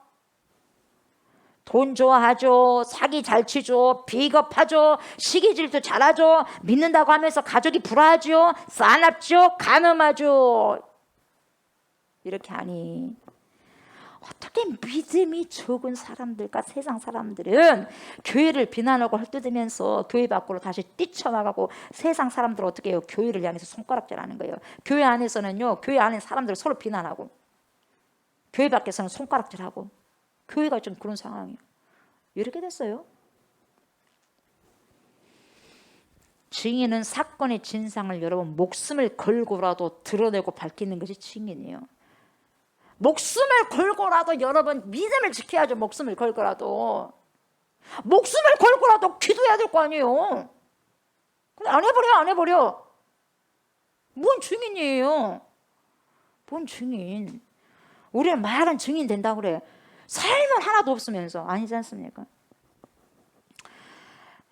돈 좋아하죠. 사기 잘 치죠. 비겁하죠. 시기질도 잘하죠. 믿는다고 하면서 가족이 불화하죠. 싸납죠. 간음하죠. 이렇게 하니 어떻게 믿음이 적은 사람들과 세상 사람들은 교회를 비난하고 헐뜯으면서 교회 밖으로 다시 뛰쳐나가고 세상 사람들은 어떻게 해요? 교회를 향해서 손가락질하는 거예요. 교회 안에서는요. 교회 안에 사람들을 서로 비난하고 교회 밖에서는 손가락질하고 교회가 좀 그런 상황이에요. 이렇게 됐어요. 증인은 사건의 진상을 여러분 목숨을 걸고라도 드러내고 밝히는 것이 증인이에요. 목숨을 걸고라도 여러분 믿음을 지켜야죠. 목숨을 걸고라도 기도해야 될 거 아니에요. 근데 안 해버려. 뭔 증인이에요? 뭔 증인? 우리는 말은 증인 된다고 그래. 삶은 하나도 없으면서. 아니지 않습니까?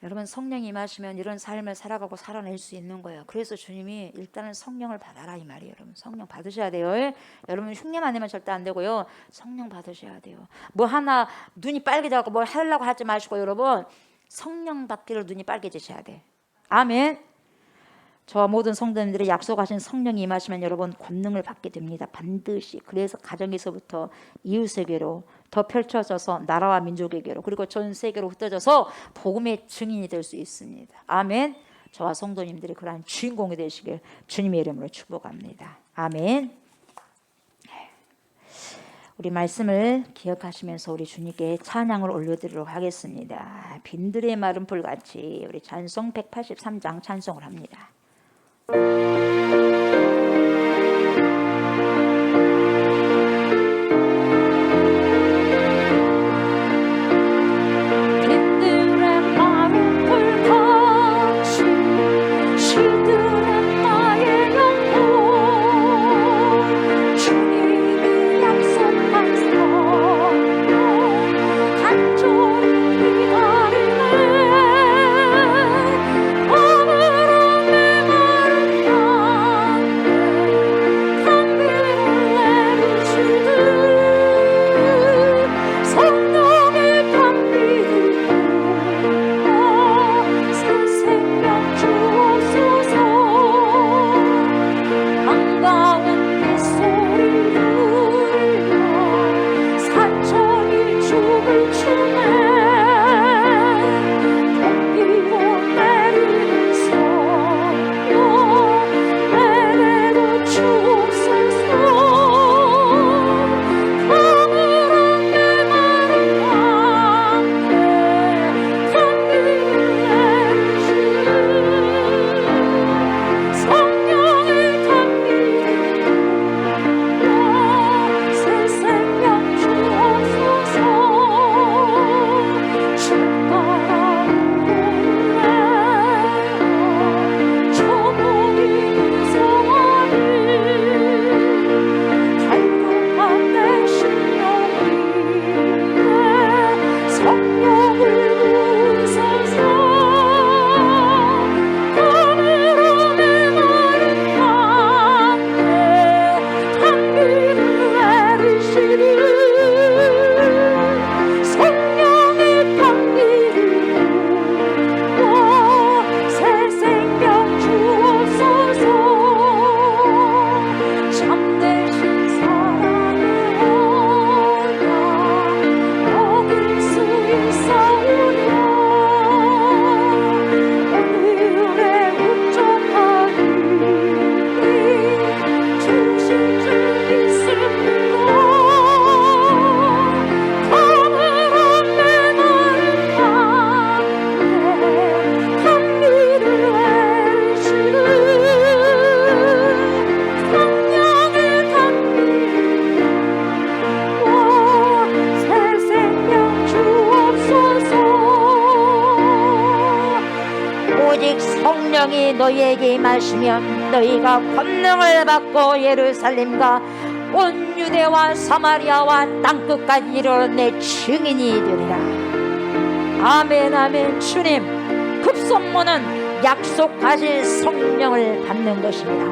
여러분, 성령이 임하시면 이런 삶을 살아가고 살아낼 수 있는 거예요. 그래서 주님이 일단은 성령을 받아라 이 말이에요. 여러분, 성령 받으셔야 돼요. 여러분, 흉내만 내면 절대 안 되고요. 성령 받으셔야 돼요. 뭐 하나 눈이 빨개져서 뭘 하려고 하지 마시고 여러분, 성령 받기를 눈이 빨개지셔야 돼. 아멘. 저와 모든 성도님들이 약속하신 성령이 임하시면 여러분 권능을 받게 됩니다. 반드시. 그래서 가정에서부터 이웃에게로 더 펼쳐져서 나라와 민족에게로 그리고 전 세계로 흩어져서 복음의 증인이 될 수 있습니다. 아멘. 저와 성도님들이 그러한 주인공이 되시길 주님의 이름으로 축복합니다. 아멘. 우리 말씀을 기억하시면서 우리 주님께 찬양을 올려드리도록 하겠습니다. 빈들의 마른 불같이 우리 찬송 183장 찬송을 합니다. 성령이 너희에게 임하시면 너희가 권능을 받고 예루살렘과 온 유대와 사마리아와 땅끝까지 이르러 내 증인이 되리라. 아멘 아멘. 주님 급선무는 약속하신 성령을 받는 것입니다.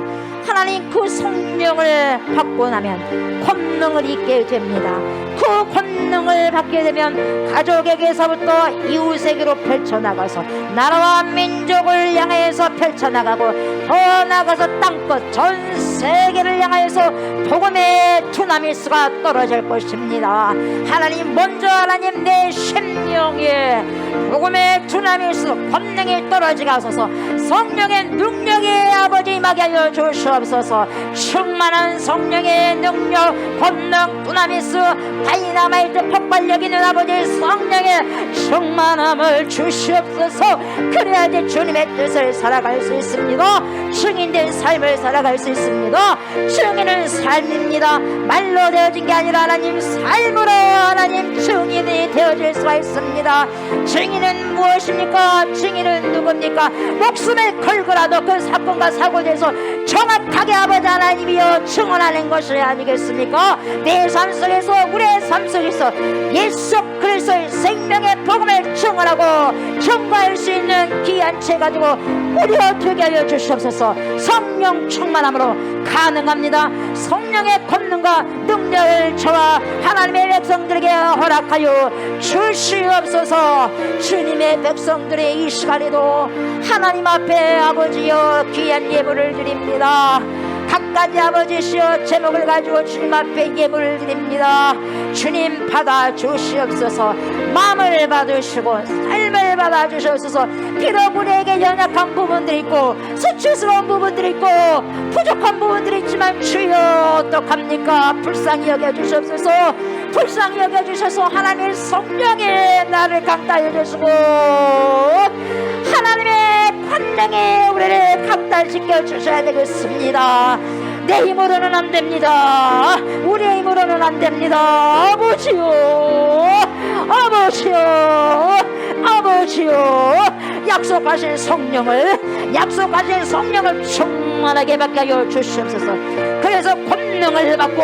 하나님 그 성령을 받고 나면 권능을 입게 됩니다. 그 권능을 받게 되면 가족에게서부터 이웃에게로 펼쳐나가서 나라와 민족을 향해서 펼쳐나가고 더 나아가서 땅끝 전 세계를 향해서 복음의 두나미스가 떨어질 것입니다. 하나님 먼저 하나님 내 심령에 복음의 두나미스 두나미스 권능이 떨어지게 하소서. 성령의 능력이 아버지 임하게 하여 주시옵소서. 충만한 성령의 능력, 권능, 두나미스, 다이나마이트 폭발력 있는 아버지 성령의 충만함을 주시옵소서. 그래야지 주님의 뜻을 살아갈 수 있습니다. 증인된 삶을 살아갈 수 있습니다. 증인은 삶입니다. 말로 되어진 게 아니라 하나님 삶으로 하나님 증인이 되어질 수가 있습니다. 증인은 무엇입니까? 증인은 누굽니까? 목숨을 걸고라도 그 사건과 사고에서 정확하게 아버지 하나님이여 증언하는 것이 아니겠습니까? 내 삶 속에서 우리의 삶 속에서 예수 그리스도의 생명의 복음을 증언하고 증거할 수 있는 귀한 채 가지고 우리가 되게 하여 주시옵소서. 성령 충만함으로 가능합니다. 성령의 권능과 능력을 저와 하나님의 백성들에게 허락하여 주시옵소서. 주님의 백성들의 이 시간에도 하나님 앞에 아버지여 귀한 예물을 드립니다. 각가지 아버지시여 제목을 가지고 주님 앞에 예물을 드립니다. 주님 받아 주시옵소서. 마음을 받으시고 삶을 받아 주시옵소서. 비록 우리에게 연약한 부분들이 있고 수치스러운 부분들이 있고 부족한 부분들이 있지만 주여 어떡합니까? 불쌍히 여겨주시옵소서. 불쌍히 여겨주셔서 하나님의 성령이 나를 강타해 주시고 하나님의 권능이 우리를 강탈시켜 주셔야 되겠습니다. 내 힘으로는 안 됩니다. 우리의 힘으로는 안 됩니다. 아버지요, 아버지요, 아버지요. 약속하신 성령을 충만하게 받게 하여 주시옵소서. 그래서 권능을 받고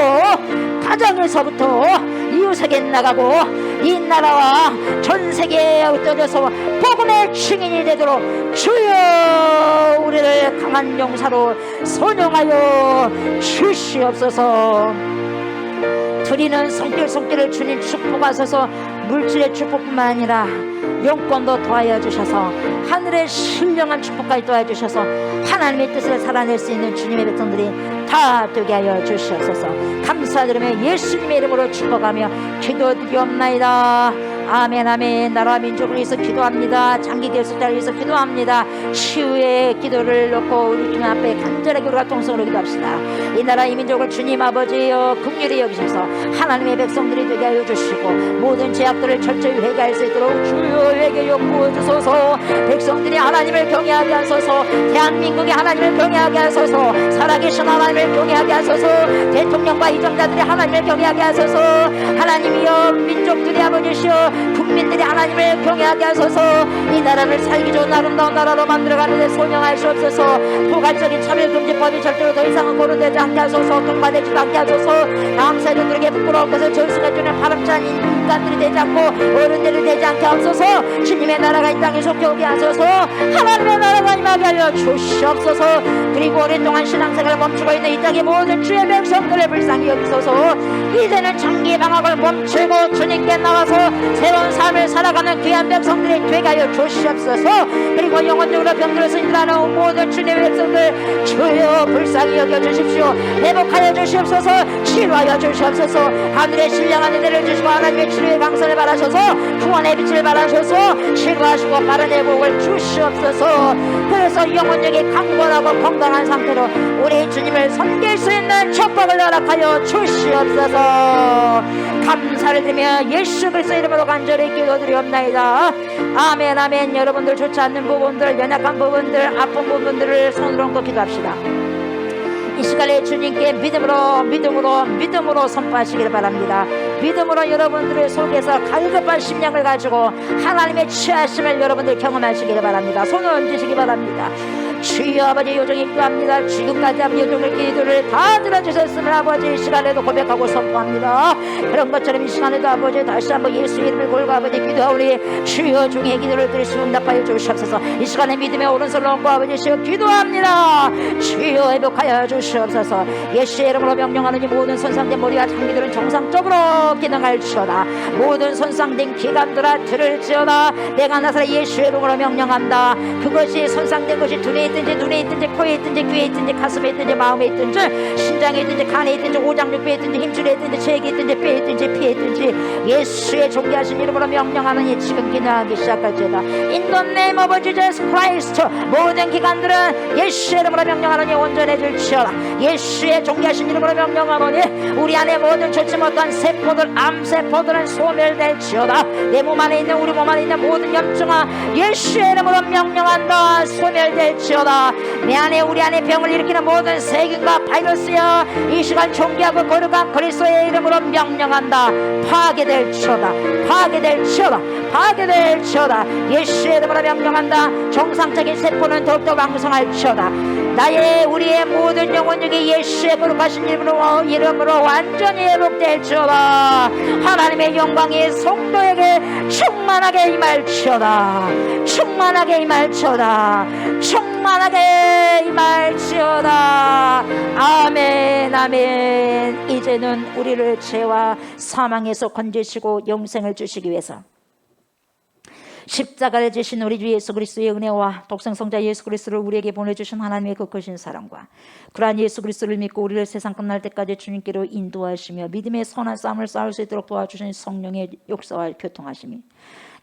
가정에서부터 이웃에게 나가고 이 나라와 전 세계에 흩어져서 복음의 증인이 되도록 주여 우리를 강한 용사로 선용하여 주시옵소서. 드리는 손길을 주님 축복하소서. 물질의 축복뿐만 아니라 영권도 더하여 주셔서 하늘의 신령한 축복까지 더하여 주셔서 하나님의 뜻을 살아낼 수 있는 주님의 백성들이 다 되게 하여 주시옵소서. 감사드리며 예수님의 이름으로 축복하며 기도드리옵나이다. 아멘 아멘. 나라와 민족을 위해서 기도합니다. 장기 결석자를 위해서 기도합니다. 치유의 기도를 놓고 우리 주님 앞에 간절하게 우리가 통성으로 기도합시다. 이 나라 이 민족을 주님 아버지여 긍휼히 여기셔서 하나님의 백성들이 되게 하여 주시고 모든 죄악들을 철저히 회개할 수 있도록 주여 회개여 부어주소서. 백성들이 하나님을 경외하게 하소서. 대한민국이 하나님을 경외하게 하소서. 살아계신 하나님을 경외하게 하소서. 대통령과 이정자들이 하나님을 경외하게 하소서. 하나님이여 민족들이 아버지시여 국민들이 하나님을 경외하게 하소서. 이 나라를 살기 좋은 아름다운 나라로 만들어가는 데 소명하시옵소서. 포괄적인 차별금지법이 절대로 더 이상은 거론되지 않게 하소서. 통과되지도 않게 하소서. 다음 세대들에게 부끄러울 것을 전승해주는 바람찬 인간들이 되지 않고 어른들이 되지 않게 하소서. 주님의 나라가 이 땅에 속해 오게 하소서. 하나님의 나라가 임하게 하여 주시옵소서. 그리고 오랫동안 신앙생활을 멈추고 있는 이 땅의 모든 주의 백성들을 불쌍히 여기소서. 이제는 장기 방학을 멈추고 주님께 나와서 새로운 삶을 살아가는 귀한 백성들이 되게 하여 주시옵소서. 그리고 영혼적으로 병들어서 힘들어하는 모든 주님의 백성들 주여 불쌍히 여겨주십시오. 회복하여 주시옵소서. 치료하여 주시옵소서. 하늘의 신령한 은혜를 주시고 하나님의 치료의 강선을 바라셔서 구원의 빛을 바라셔서 치료하시고 바른 회복을 주시옵소서. 그래서 영혼적인 강건하고 건강한 상태로 우리 주님을 섬길 수 있는 축복을 허락하여 주시옵소서. 감사를 드리며 예수 그리스도 이름으로 간절히 기도드리옵나이다. 아멘 아멘. 여러분들 좋지 않는 부분들, 연약한 부분들, 아픈 부분들을 손으로 얹고 기도합시다. 이 시간에 주님께 믿음으로 선포하시기를 바랍니다. 믿음으로 여러분들의 속에서 갈급한 심령을 가지고 하나님의 취하심을 여러분들 경험하시기를 바랍니다. 손을 얹으시기 바랍니다. 주여 아버지 요정이 기도합니다. 지금까지 아버지 요정의 기도를 다 들어주셨음을 아버지 이 시간에도 고백하고 선포합니다. 그런 것처럼 이 시간에도 아버지 다시 한번 예수 이름을 걸고 아버지 기도하오니 주여 중의 기도를 들으시고 응답하여 주시옵소서. 이 시간에 믿음의 오른손을 얹고 아버지 주여 기도합니다. 주여 회복하여 주시옵소서. 예수의 이름으로 명령하는 이 모든 손상된 머리와 장기들은 정상적으로 기능할지어다. 모든 손상된 기관들아 들을지어다. 내가 나사렛 예수의 이름으로 명령한다. 그것이 손상된 것이 두뇌 있든지 눈에 있든지 코에 있든지 귀에 있든지 가슴에 있든지 마음에 있든지 신장에 있든지 간에 있든지 오장육부에 있든지 힘줄에 있든지 체에 있든지 뼈에 있든지 피에 있든지 예수의 존귀하신 이름으로 명령하느니 지금 기능하기 시작할지어다. In the name of Jesus Christ. 모든 기관들은 예수의 이름으로 명령하느니 온전해질지어다. 예수의 존귀하신 이름으로 명령하느니 우리 안에 모든 좋지 못한 세포들 암세포들은 소멸될지어다. 내 몸 안에 있는 우리 몸 안에 있는 모든 염증아 예수의 이름으로 명령한다. 소멸될지어다. 내 안에 우리 안에 병을 일으키는 모든 세균과 바이러스여 이 시간 존귀하고 거룩한 그리스도의 이름으로 명령한다. 파괴될지어다. 파괴될지어다. 파괴될지어다. 예수의 이름으로 명령한다. 정상적인 세포는 더욱더 왕성할지어다. 나의 우리의 모든 영혼력이 예수의 거룩하신 이름으로 완전히 회복될지어다. 하나님의 영광이 성도에게 충만하게 임할지어다. 충만하게 임할지어다. 충만하게 임할지어다. 아멘 아멘. 이제는 우리를 죄와 사망에서 건지시고 영생을 주시기 위해서 십자가를 지신 우리 주 예수 그리스도의 은혜와 독생성자 예수 그리스도를 우리에게 보내주신 하나님의 그 크신 사랑과 그러한 예수 그리스도를 믿고 우리를 세상 끝날 때까지 주님께로 인도하시며 믿음의 선한 싸움을 싸울 수 있도록 도와주신 성령의 역사와 교통하심이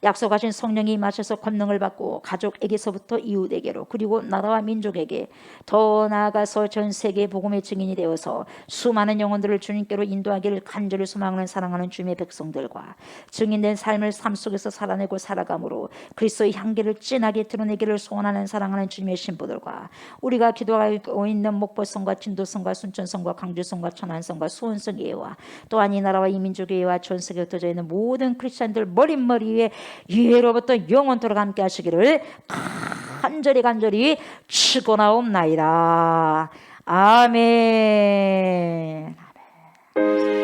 약속하신 성령이 임하셔서 권능을 받고 가족에게서부터 이웃에게로 그리고 나라와 민족에게 더 나아가서 전 세계 복음의 증인이 되어서 수많은 영혼들을 주님께로 인도하기를 간절히 소망하는 사랑하는 주님의 백성들과 증인된 삶을 삶 속에서 살아내고 살아감으로 그리스도의 향기를 진하게 드러내기를 소원하는 사랑하는 주님의 신부들과 우리가 기도하고 있는 목포성과 진도성과 순천성과 강주성과 천안성과 수원성 예와 또한 이 나라와 이 민족의 예와 전 세계에 흩어져 있는 모든 크리스찬들 머릿머리 위에 예로부터 영원토록 함께 하시기를 간절히 축원하옵나이다. 아멘. 아멘.